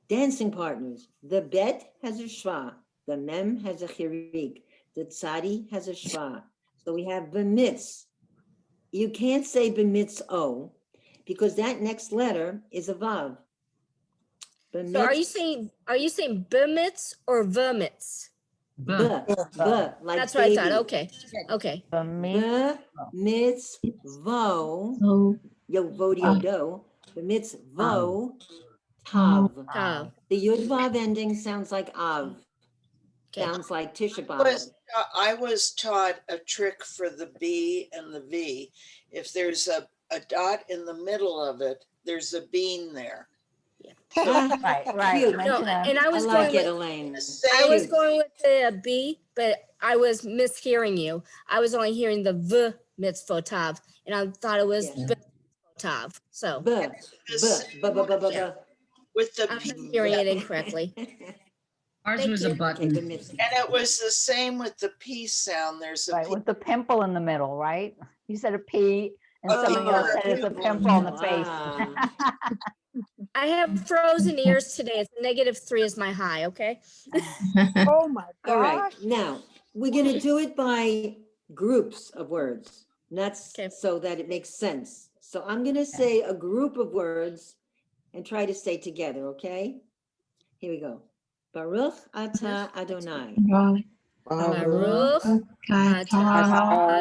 A: dancing partners, the bet has a shva, the mem has a chirik, the tzadi has a shva. So we have b'mitz. You can't say b'mitz o because that next letter is a vav.
E: So are you saying b'mitz or v'mitz?
A: B, like
E: That's what I thought.
A: baby.
E: Okay. Okay.
C: For me,
A: B'mitzvo, yo vodio do, b'mitzvo tav.
E: Tav.
A: The yud vav ending sounds like av,
E: Okay.
A: sounds like Tisha B'Av.
H: I was taught a trick for the B and the V. If there's a dot in the middle of it, there's a bean there.
C: right.
A: Cute.
E: No,
C: mention a-
E: and I
A: I
E: was
A: like
E: going
A: it,
E: with,
A: Elaine.
E: I was
A: Cute.
E: going with the B, but I was mishearing you. I was only hearing the v mitzvotav, and I thought it was
A: Yeah.
E: mitzvotav. So
A: B, b, b, b, b, b,
H: With the
E: I'm
H: P,
E: hearing it incorrectly.
B: Ours
E: Thank
B: was
E: you.
B: a
A: Okay,
B: button.
A: b'mitz.
H: and it was the same with the P sound. There's a
C: Right,
H: P.
C: with the pimple in the middle, right? You said a P and
H: Oh,
C: somebody else said it's a
H: pimple.
C: pimple on the face.
A: Ah.
E: I have frozen ears today. It's -3 is my high. Okay.
D: Oh my
A: All right,
D: gosh.
A: now, we're gonna do it by groups of words, not
E: Okay.
A: so that it makes sense. So I'm gonna say a group of words and try to stay together, okay? Here we go. Baruch atah Adonai.
E: Baruch atah Adonai.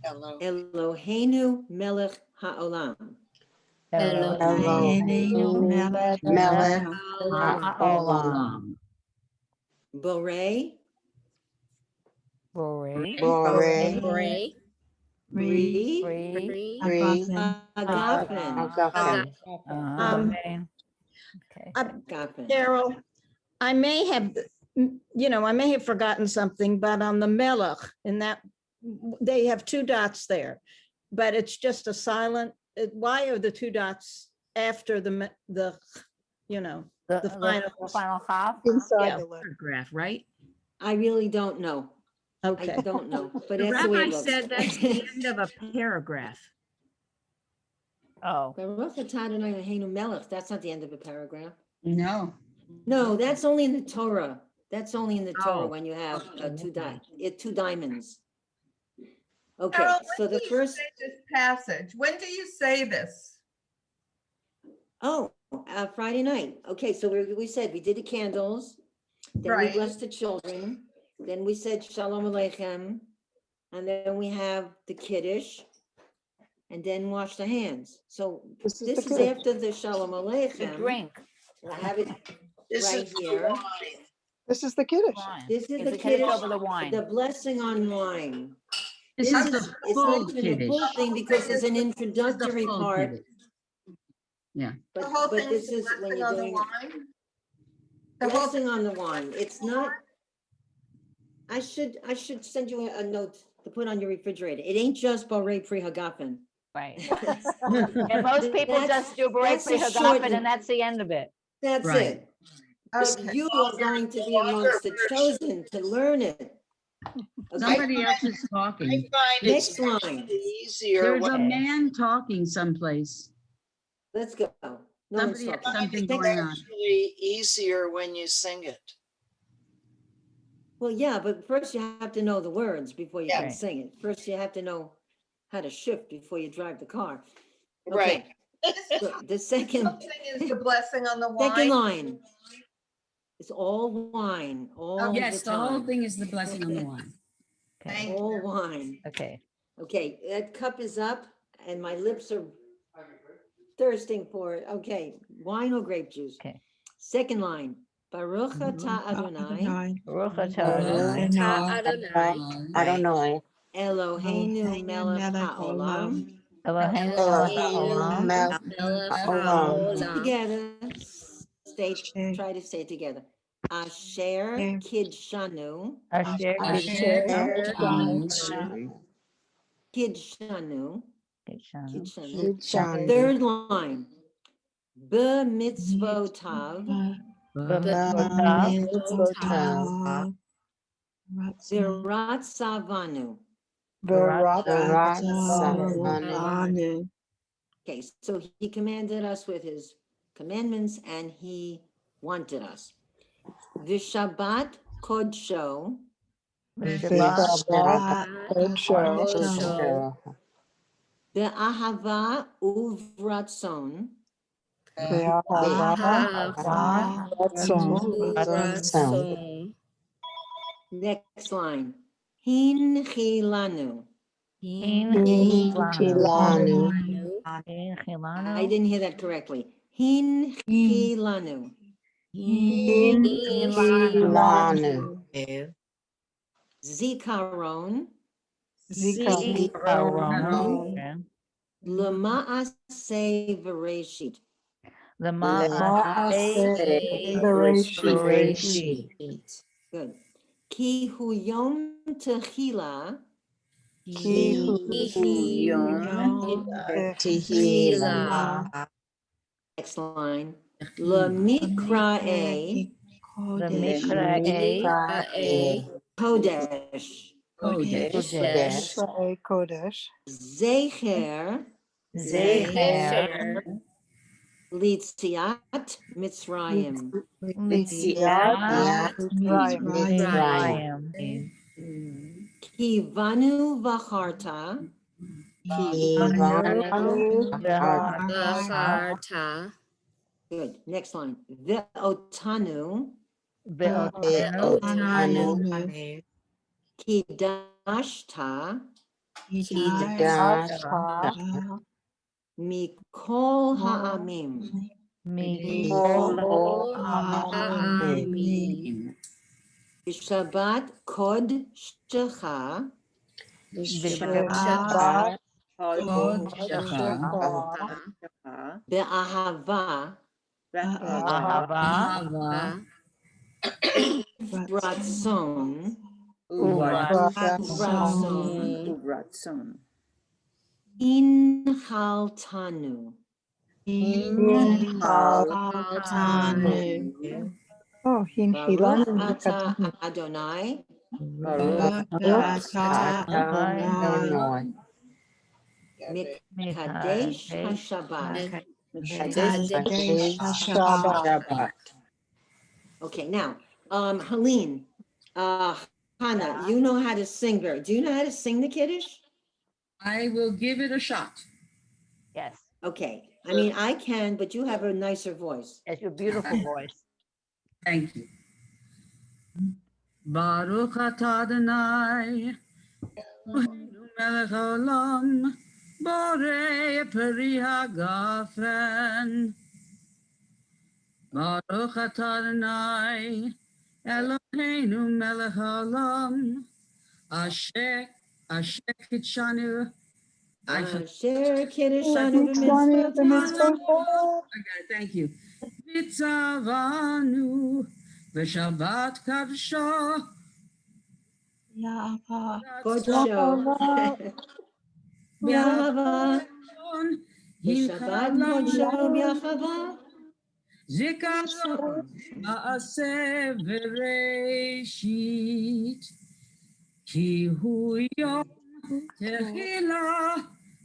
H: Hello.
A: Eloheinu melech ha'olam.
B: Olam.
A: Borei,
E: Borei,
A: Bri,
E: Bri,
A: Agafen.
C: Okay.
A: Agafen.
G: Carol, I may have, I may have forgotten something, but on the Melech, in that, they have 2 dots there, but it's just a silent, why are the 2 dots after the
C: final half.
D: Inside
G: Yeah.
D: the letter.
G: paragraph, right?
A: I really don't know.
G: Okay.
A: I don't know, but
G: The
A: that's the way
G: rabbi
A: it looks.
G: said that's the end of a paragraph.
C: Oh,
A: Baruch atah Adonai Eloheinu melech, that's not the end of a paragraph.
B: No.
A: No, that's only in the Torah. That's only in the Torah
G: Oh.
A: when you have 2 diamonds. Okay,
J: Carol,
A: so
J: when
A: the
J: do you
A: first,
J: say this passage? When do you say this?
A: Friday night. Okay, so we said we did the candles, then we
J: Right.
A: blessed the children, then we said Shalom Aleichem, and then we have the Kiddush, and then wash the hands. So
D: This is
A: this
D: the
A: is
D: Kiddush.
A: after the Shalom
C: the
A: Aleichem.
C: drink.
A: I have it
H: This
A: right
H: is the
A: here.
H: wine.
D: This is the Kiddush.
C: Wine.
A: This is
C: It's
A: the
C: the Kiddush
A: Kiddush,
C: over the wine.
A: the blessing on wine.
B: This is the
A: It's
B: full
A: not even a full
B: Kiddush.
A: thing because there's an
B: This is the
A: introductory
B: full
A: part,
B: Kiddush. Yeah.
J: The whole
A: but
J: thing
A: this
J: the
A: is when
J: blessing
A: you're
J: on the
A: doing
J: wine? The whole
A: blessing on the wine. It's not, I should send you a note to put on your refrigerator. It ain't just Borei Pri Hagafen.
C: Right. And most people just do Bereit
A: that's a
C: Pri
A: short-
C: Hagafen and that's the end of it.
A: That's
B: Right.
A: it. But
J: Okay.
A: you are going to be amongst the chosen to learn it. Okay,
B: Somebody else is
H: I
B: talking.
H: find
A: Next
H: it's
A: line.
H: easier
B: There's
H: when
B: a
C: Okay.
B: man talking someplace.
A: Let's go. No one's
B: Somebody has
A: talking.
B: something
A: Next-
B: going on.
H: actually easier when you sing it.
A: Well, yeah, but first you have to know the words before you
H: Yeah.
A: can
C: Right.
A: sing it. First you have to know how to shift before you drive the car.
H: Right.
A: Okay, so the second,
J: Whole thing is the blessing on the
A: second
J: wine.
A: line. It's all wine, all
B: Yes,
A: the
B: the whole
A: time.
B: thing is the blessing on the wine.
C: Okay.
J: Thank
A: All
J: you.
A: wine.
C: Okay.
A: Okay, that cup is up and my lips are thirsting for it. Okay, wine or grape juice.
C: Okay.
A: Second line, Baruch atah Adonai,
C: Baruch atah
E: Baruch
C: Adonai,
E: atah Adonai,
K: Adonai,
A: Eloheinu melech haolam.
C: Eloheinu melech
E: Eloheinu
C: haolam,
E: melech
K: Haolam.
E: haolam.
A: Together, try to say it together. Asher kidshanu,
C: asher
K: Asher
C: kidshanu,
A: kidshanu,
C: kidshanu,
A: kidshanu. Third line, b'mitzvotav,
C: b'mitzvotav,
A: virat savanu.
K: Varatsavanu.
A: Okay, so he commanded us with his commandments and he wanted us. Vishabat kodsho,
C: Shabbat
E: Kosho,
A: be'ahava uvratson,
E: Ahava,
K: Ratson.
E: Uratzon,
A: next line, hin chilanu.
K: Hilanu.
A: I didn't hear that correctly. Hin chilanu.
K: Hilanu.
A: Zikaron,
C: Aaron,
A: lema'aseh v'reshit.
C: the
K: Bereshit.
A: Good. Ki hu yom tehila,
I: Yom
E: Tehila,
A: next line, lemikra'e
E: Mikra'e,
A: kodesh,
E: Kodesh,
D: Kodesh.
A: zecher
E: Zecher,
A: litziat mitzrayim.
C: Mitzrayim,
A: Ki vanu v'charta
E: Vacharta,
A: good. Next line, ve'otanu kidashta mikol ha'amim.
E: Ha'amim,
A: Shabbat kod shecha
E: Shabbat,
A: be'ahava
E: Ahava,
A: ratson
E: Uratzon,
A: inhaltanu.
D: Oh,
A: Baruch
D: Hilanu.
A: atah Adonai mikadesh hashabbat.
K: Shabbat.
A: Okay, now, Helene, Hannah, you know how to sing very. Do you know how to sing the Kiddush?
B: I will give it a shot.
C: yes,
A: Okay, I mean, I can, but you have a nicer voice.
C: it's your beautiful voice.
B: Thank you. Baruch atah Adonai, Eloheinu melech haolam, borei peri hagafen. Baruch atah Adonai, Eloheinu melech haolam, asher kitshanu.
A: Asher Kiddushanu b'mitzvotav.
B: I got it, thank you. Vitzavanu, v'shabbat kadsha,
A: Kodsho. B'ahava. B'shabbat kodsho b'ahava.
B: Zikaron, ma'aseh v'reshit, ki hu yom tehila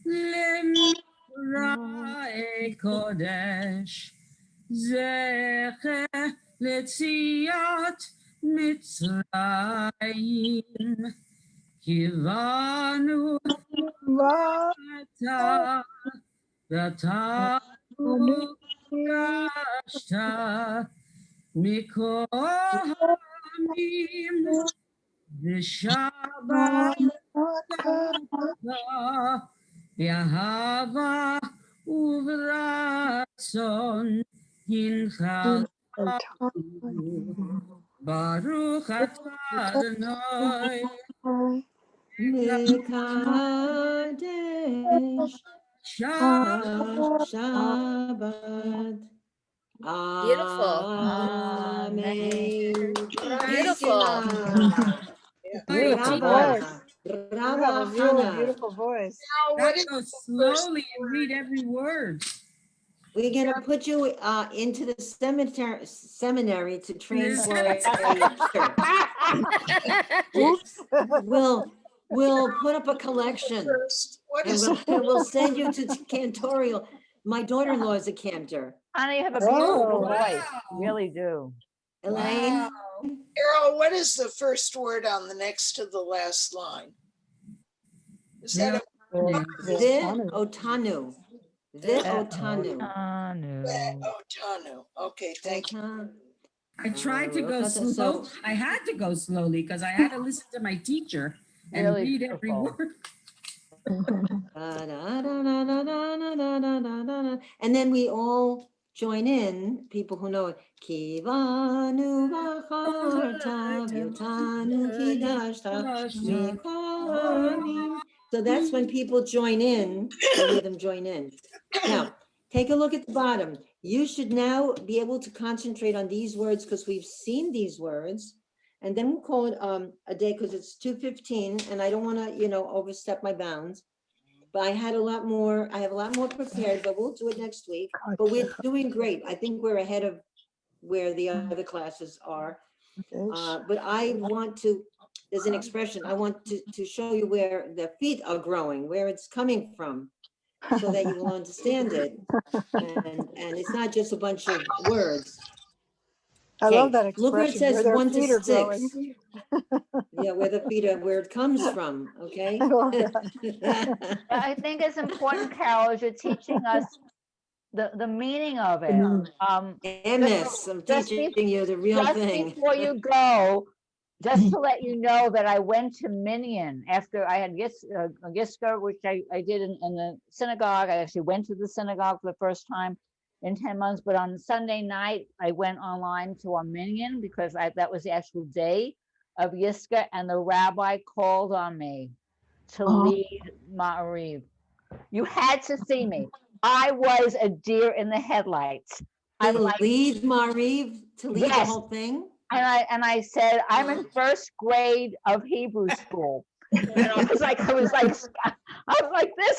B: lemra'e kodesh, zecher letziat mitzrayim, kivanu ata Gashta mikol hamim v'shabbat yahava uvra Son Hincha Baruch atah Adonai
A: Mekadesh Shabbat.
E: Beautiful.
A: Amen. Thank you.
E: Beautiful.
D: Beautiful
A: Bravo.
D: voice. You
A: Bravo,
D: have a really
A: Hannah.
D: beautiful voice.
H: Now,
B: Gotta
H: what is
B: go
H: the first
B: slowly and
H: word?
B: read every word.
A: We're gonna put you into the seminary to translate.
D: Oops.
A: We'll put up a collection
H: First, what
A: and
H: is
A: we'll send you to cantorial. My daughter-in-law is a cantor.
C: Honey, you have a
D: Oh,
C: beautiful
B: wow.
C: voice. You really do.
A: Elaine,
B: Wow.
H: Carol? What is the first word on the next to the last line? Is that a
A: the Otanu. The Otanu.
H: Otanu? Okay, thank you.
B: I tried to go
A: So-
B: slow. I had to go slowly because I had to listen to my teacher and
C: Really
B: read every
C: beautiful.
B: word.
A: And then we all join in, people who know it. Kivanu v'charta v'yotanu kidashta mikol. So that's when people join in, you hear them join in. Now, take a look at the bottom. You should now be able to concentrate on these words because we've seen these words. And then we'll call it a day because it's 2:15 and I don't want to, overstep my bounds. But I have a lot more prepared, but we'll do it next week. But we're doing great. I think we're ahead of where the other classes are. But I want to, there's an expression, I want to show you where the feet are growing, where it's coming from, so that you will understand it. And it's not just a bunch of words.
D: I love
A: Okay,
D: that
A: look where it
D: expression.
A: says
D: Where their
A: 1 to
D: feet are
A: 6.
D: growing.
A: Yeah, where the feet are, where it comes from, okay?
D: I love that.
C: I think it's important, Carol, as you're teaching us the meaning of it.
A: MS, I'm
C: just
A: teaching you the real
C: Just
A: thing.
C: before you go, just to let you know that I went to Minyan after I had Gisker, which I did in the synagogue. I actually went to the synagogue for the first time in 10 months, but on Sunday night, I went online to our Minyan because that was the actual day of Yiska, and the rabbi called on me to lead Ma'ariv. You had to see me. I was a deer in the headlights. I'm like,
A: lead Mariv, to lead the
C: Yes.
A: whole thing?
C: and I said, I'm in first grade of Hebrew school. And I was like this,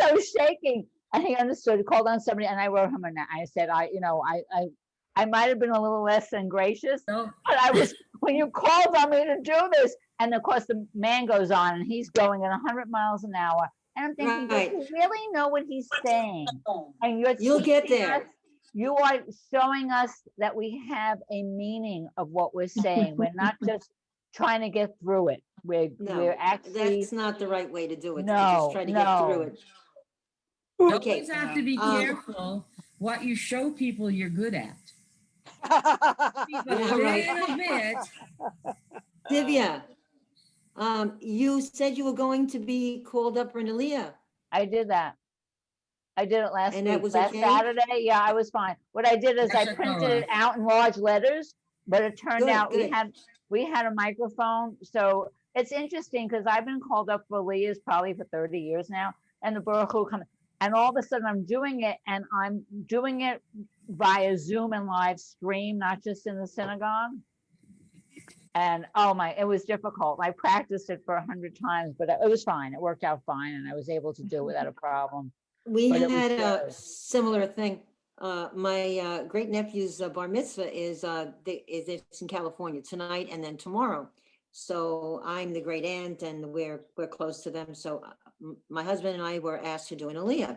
C: I was shaking. And he understood, he called on somebody, and I wrote him I said, I might have been a little less than gracious,
B: No.
C: but I was, when you called on me to do this, and of course the man goes on and he's going at 100 miles an hour. And I'm thinking,
A: Right.
C: does he really know what he's saying? And
A: You'll get
C: teaching
A: there.
C: us, you are showing us that we have a meaning of what we're saying. We're not just trying to get through it. We're
A: No,
C: actually,
A: that's not the right way to do it, to
C: No,
A: just try to get through
C: no.
A: it.
B: You
A: Okay,
B: always have to be careful what you show people you're good at. Keep a
A: Yeah, right.
B: little bit.
A: Divya, you said you were going to be called up for an Aliyah.
C: I did that. I did it last
A: And that
C: week,
A: was
C: last
A: okay?
C: Saturday. Yeah, I was fine. What I did is I
B: Yes,
C: printed
B: Shakara.
C: it out in large letters, but it turned
A: Good,
C: out
A: good.
C: we had a microphone. So it's interesting because I've been called up for Aliyahs probably for 30 years now, and the Baruch Hu come, and all of a sudden I'm doing it, and I'm doing it via Zoom and live stream, not just in the synagogue. And oh my, it was difficult. I practiced it for 100 times, but it was fine. It worked out fine, and I was able to do it without a problem.
A: We
C: But it was
A: had a
C: good.
A: similar thing. My great nephew's bar mitzvah is it's in California tonight and then tomorrow. So I'm the great aunt and we're close to them. So my husband and I were asked to do an Aliyah.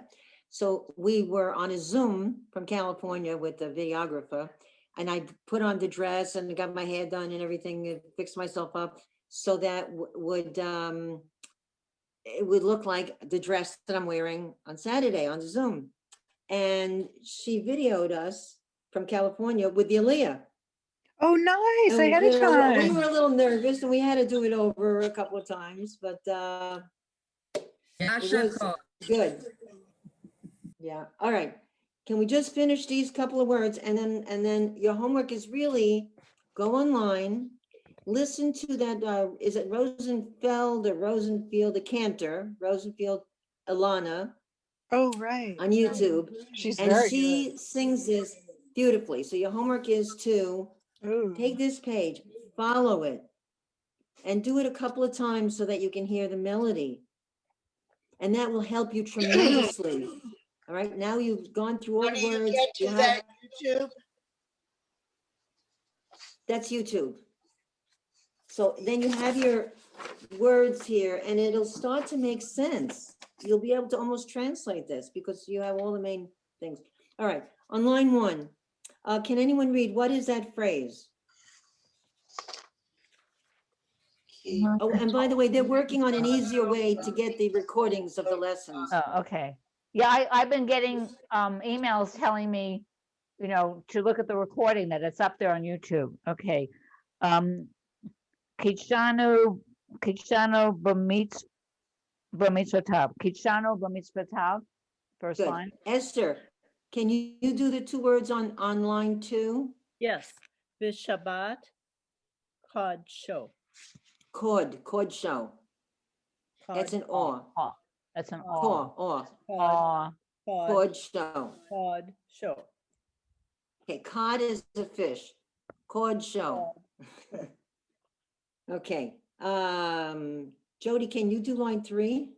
A: So we were on a Zoom from California with the videographer, and I put on the dress and got my hair done and everything, and fixed myself up so that it would look like the dress that I'm wearing on Saturday on Zoom. And she videoed us from California with the Aliyah.
D: Oh, nice.
A: And
D: Ahead of
A: we
D: time.
A: were a little nervous and we had to do it over a couple of times, but
B: Yeah,
A: it was
B: Shakara.
A: good. Yeah, all right. can we just finish these couple of words and then your homework is really go online, listen to that, is it Rosenfeld or Rosenfield, the cantor, Rosenfield Ilana
D: Oh, right.
A: on YouTube.
D: She's
A: And
D: very
A: she sings this beautifully. So your homework is to
D: good. Ooh.
A: take this page, follow it, and do it a couple of times so that you can hear the melody. And that will help you tremendously. All right, now you've gone through all
H: How
A: the
H: do you
A: words.
H: get
A: You
H: to
A: have,
H: that YouTube?
A: that's YouTube. So then you have your words here and it'll start to make sense. You'll be able to almost translate this because you have all the main things. All right, on line 1, can anyone read, what is that phrase? Oh, and by the way, they're working on an easier way to get the recordings of the lessons.
C: Oh, okay. Yeah, I've been getting emails telling me, you know, to look at the recording, that it's up there on YouTube. Okay. Kishano Bamitzvatav. Kishano Bamitzvatav, first
A: Good.
C: line.
A: Esther, can you do the 2 words on line 2?
L: Yes. Vishabat Kodsho.
A: Kod show. That's an awe.
C: Aw. That's an
A: Awe,
C: aw.
A: awe.
C: Aw.
A: Kod show.
L: Kodsho.
A: Okay, cod is a fish. Cod show. Okay. Jody, can you do line 3?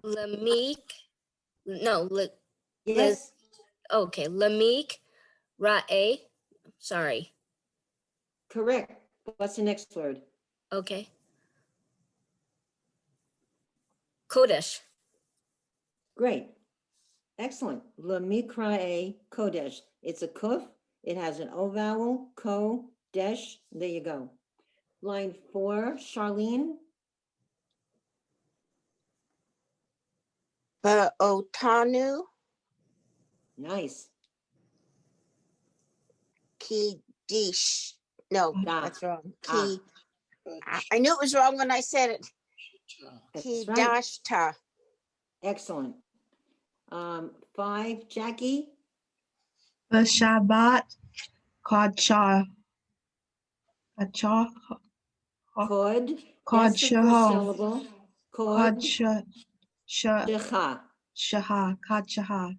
E: Lamik, no,
A: Yes.
E: okay, Lamik, Ra'e, sorry,
A: Correct. What's the next word?
E: okay. Kodesh,
A: Great. Excellent. Lamikrae Kodesh. It's a kuf. It has an O vowel. Kodesh. There you go. Line 4, Charlene.
K: Otanu
A: Nice.
K: Kidish. No,
A: Ah.
K: that's wrong.
A: Ah.
K: I knew it was wrong when I said it.
A: That's right.
K: Kidashta.
A: Excellent. 5, Jackie.
M: Shabbat Kodsha.
A: Kod. That's the
M: Kodsha.
A: first syllable. Kod.
M: Kodsha.
A: Shecha.
M: Shaha. Kodsha.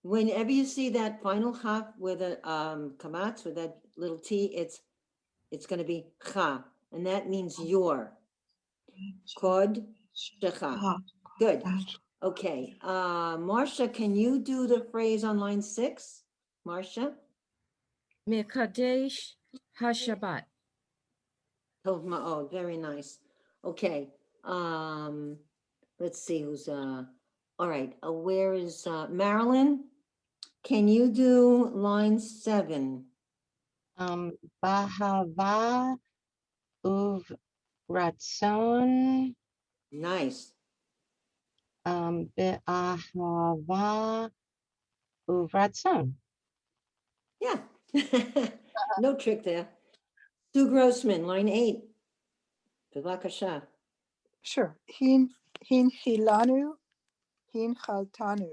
A: Whenever you see that final ha with a kamatz, with that little t, it's going to be cha, and that means your. Kod shecha. Good. Okay. Marcia, can you do the phrase on line 6? Marcia?
N: Mekadesh HaShabbat.
A: Tov ma'od. Very nice. Okay. Let's see who's all right. Where is Marilyn? Can you do line 7?
K: Bahava Uvratson.
A: Nice.
K: Be'ahava Uvratson.
A: Yeah. No trick there. Sue Grossman, line 8. Bevakasha.
D: Sure. Hin hilanu, hin chaltanu.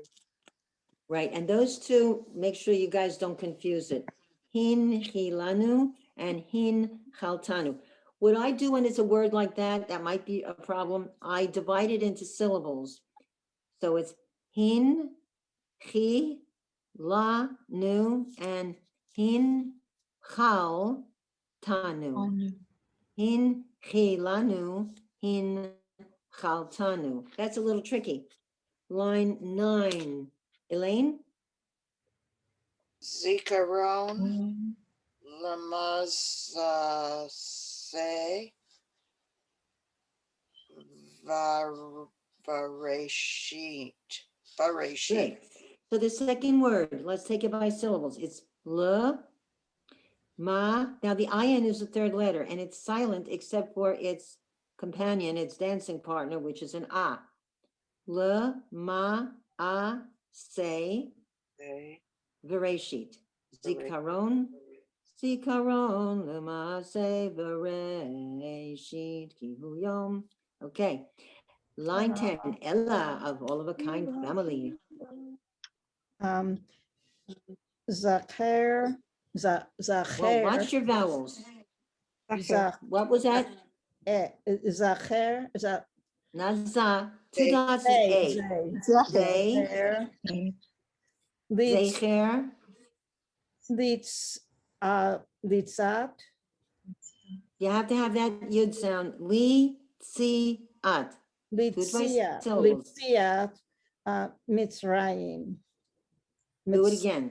A: Right, and those two, make sure you guys don't confuse it. Hin hilanu and hin chaltanu. What I do when it's a word like that, that might be a problem, I divide it into syllables. So it's hin, chi, la, nu, and hin, chal, tanu. Hin, chi, la, nu, hin, chal, tanu. That's a little tricky. Line 9. Elaine?
H: Zikaron, Lamazase, Vareshit.
A: Good. So the second word, let's take it by syllables. It's le, ma. Now the in is the 3rd letter and it's silent except for its companion, its dancing partner, which is an a. Le, ma, a, se, Vereshit. Zikaron. Zikaron lemase vereshit kihuyom. Okay. Line 10, Ella of All of a Kind family.
G: Zacher,
A: Well,
G: Zacher,
A: watch your vowels.
G: Zach,
A: What was that?
G: Zacher,
A: Not za. Two dots is A. They,
G: Leads,
A: Zecher,
G: leads, Litzat,
A: you have to have that yud sound. Li, si, at.
G: Litziat,
A: syllables.
G: Litziat, Mitzrayim.
A: Do it again.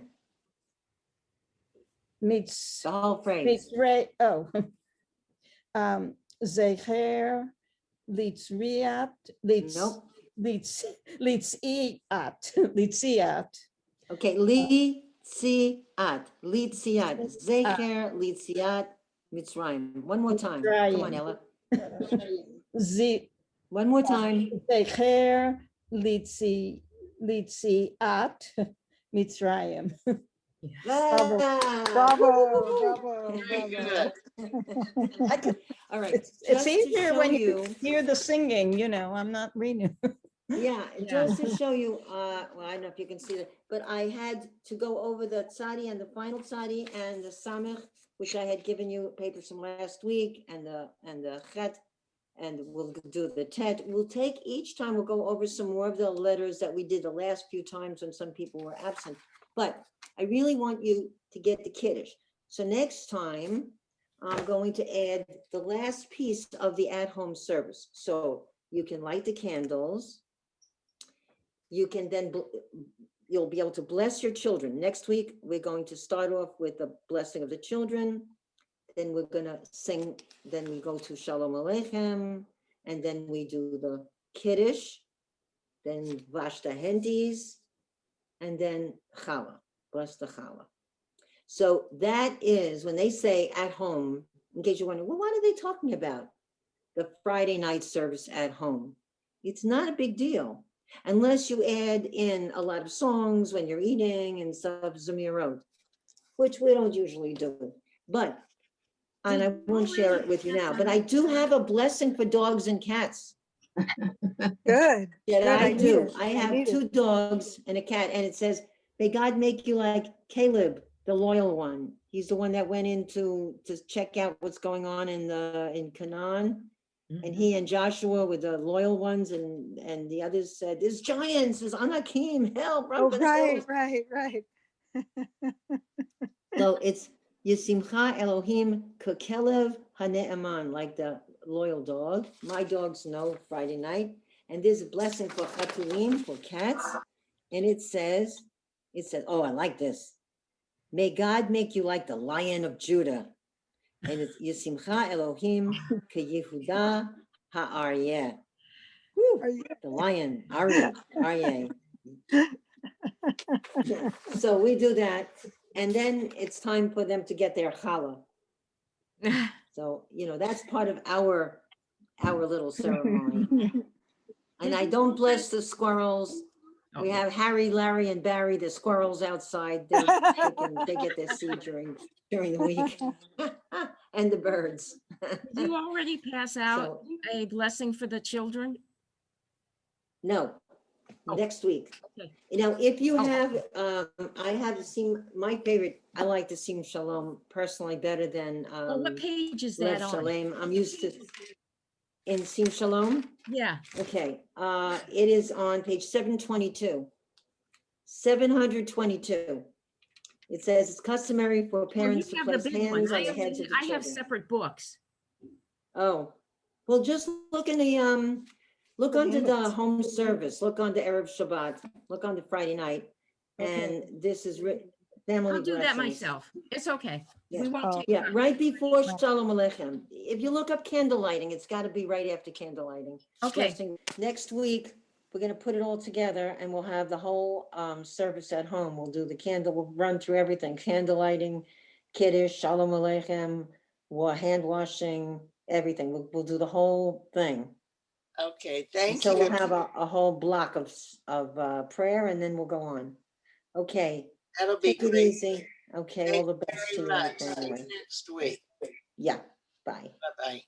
G: Mitz,
A: The whole phrase.
G: Mitzray, oh. Zecher, Litzriat, Litz,
A: Nope.
G: Litziat, Litziat.
A: Okay, li, si, at. Li, si, at. Zecher, li, si, at. Mitzrayim. One more time. Come on,
G: Mitzrayim.
A: Ella.
G: Z,
A: One more time.
G: Zecher, Litziat, Mitzrayim.
A: Bravo.
D: Bravo.
A: All right.
G: It's
A: just to
G: easier
A: show
G: when you hear the singing, I'm not reading.
A: Yeah, just to show you, well, I don't know if you can see that, but I had to go over the tzadi and the final tzadi and the samech, which I had given you papers from last week, and the chet, and we'll do the tet. We'll take each time, we'll go over some more of the letters that we did the last few times when some people were absent. But I really want you to get the Kiddush. So next time, I'm going to add the last piece of the at-home service. So you can light the candles. You can then, you'll be able to bless your children. Next week, we're going to start off with the blessing of the children. Then we're gonna sing, then we go to Shalom Aleichem, and then we do the Kiddush, then Vash the Hendis, and then Challah, bless the Challah. So that is, when they say at home, in case you're wondering, well, what are they talking about? The Friday night service at home. It's not a big deal, unless you add in a lot of songs when you're eating and stuff, Zemirot, which we don't usually do. But, and I won't share it with you now, but I do have a blessing for dogs and cats.
D: Good.
A: Yeah, I
D: need
A: do.
D: it.
A: I have
D: need it.
A: 2 dogs and a cat, and it says, may God make you like Caleb, the loyal one. He's the one that went in to check out what's going on in Canaan. And he and Joshua were the loyal ones, and the others said, there's giants, there's Anakim, help, run
D: Oh,
A: for the hills.
D: right.
A: So it's Yisimcha Elohim Kekelev Hane'eman, like the loyal dog. My dogs know Friday night. And there's a blessing for Chatulim, for cats. And it says, oh, I like this. May God make you like the Lion of Judah. And it's Yisimcha Elohim Keyehuda Ha'aryeh. The lion, Aryeh. So we do that. And then it's time for them to get their challah. So, that's part of our little ceremony. And I don't bless the squirrels. We have Harry, Larry, and Barry, the squirrels outside. They get their seed during the week. And the birds.
N: Did you already pass out
A: So-
N: a blessing for the children?
A: No, next week.
N: Okay.
A: If you have, I have seen, my favorite, I like to sing Shalom personally better than
N: What page is
A: Lev
N: that on?
A: Shalom. I'm used to, in Sim Shalom?
N: Yeah.
A: Okay, it is on page 722. 722. It says it's customary for
N: Well,
A: parents
N: you
A: to
N: have the
A: place
N: big one.
A: hands on
N: I
A: the
N: have,
A: heads of the
N: I have
A: children.
N: separate books.
A: Oh, well, just look in the, look under the home service, look on the Erev Shabbat, look on the Friday night. And this is family
N: I'll do that
A: blessings.
N: myself. It's okay.
A: Yeah.
N: We won't take
A: Yeah,
N: time.
A: right before Shalom Aleichem. If you look up candle lighting, it's got to be right after candle lighting.
N: Okay.
A: Blessing. Next week, we're going to put it all together and we'll have the whole service at home. We'll do the candle, we'll run through everything, candle lighting, Kiddush, Shalom Aleichem, hand washing, everything. We'll do the whole thing.
H: Okay,
A: And
H: thank
A: so
H: you.
A: we'll have a whole block of prayer and then we'll go on. Okay.
H: That'll be
A: Take it
H: great.
A: easy. Okay, all the best to
H: Very
A: you.
H: much. See you
A: Anyway.
H: next week.
A: Yeah, bye.
H: Bye-bye.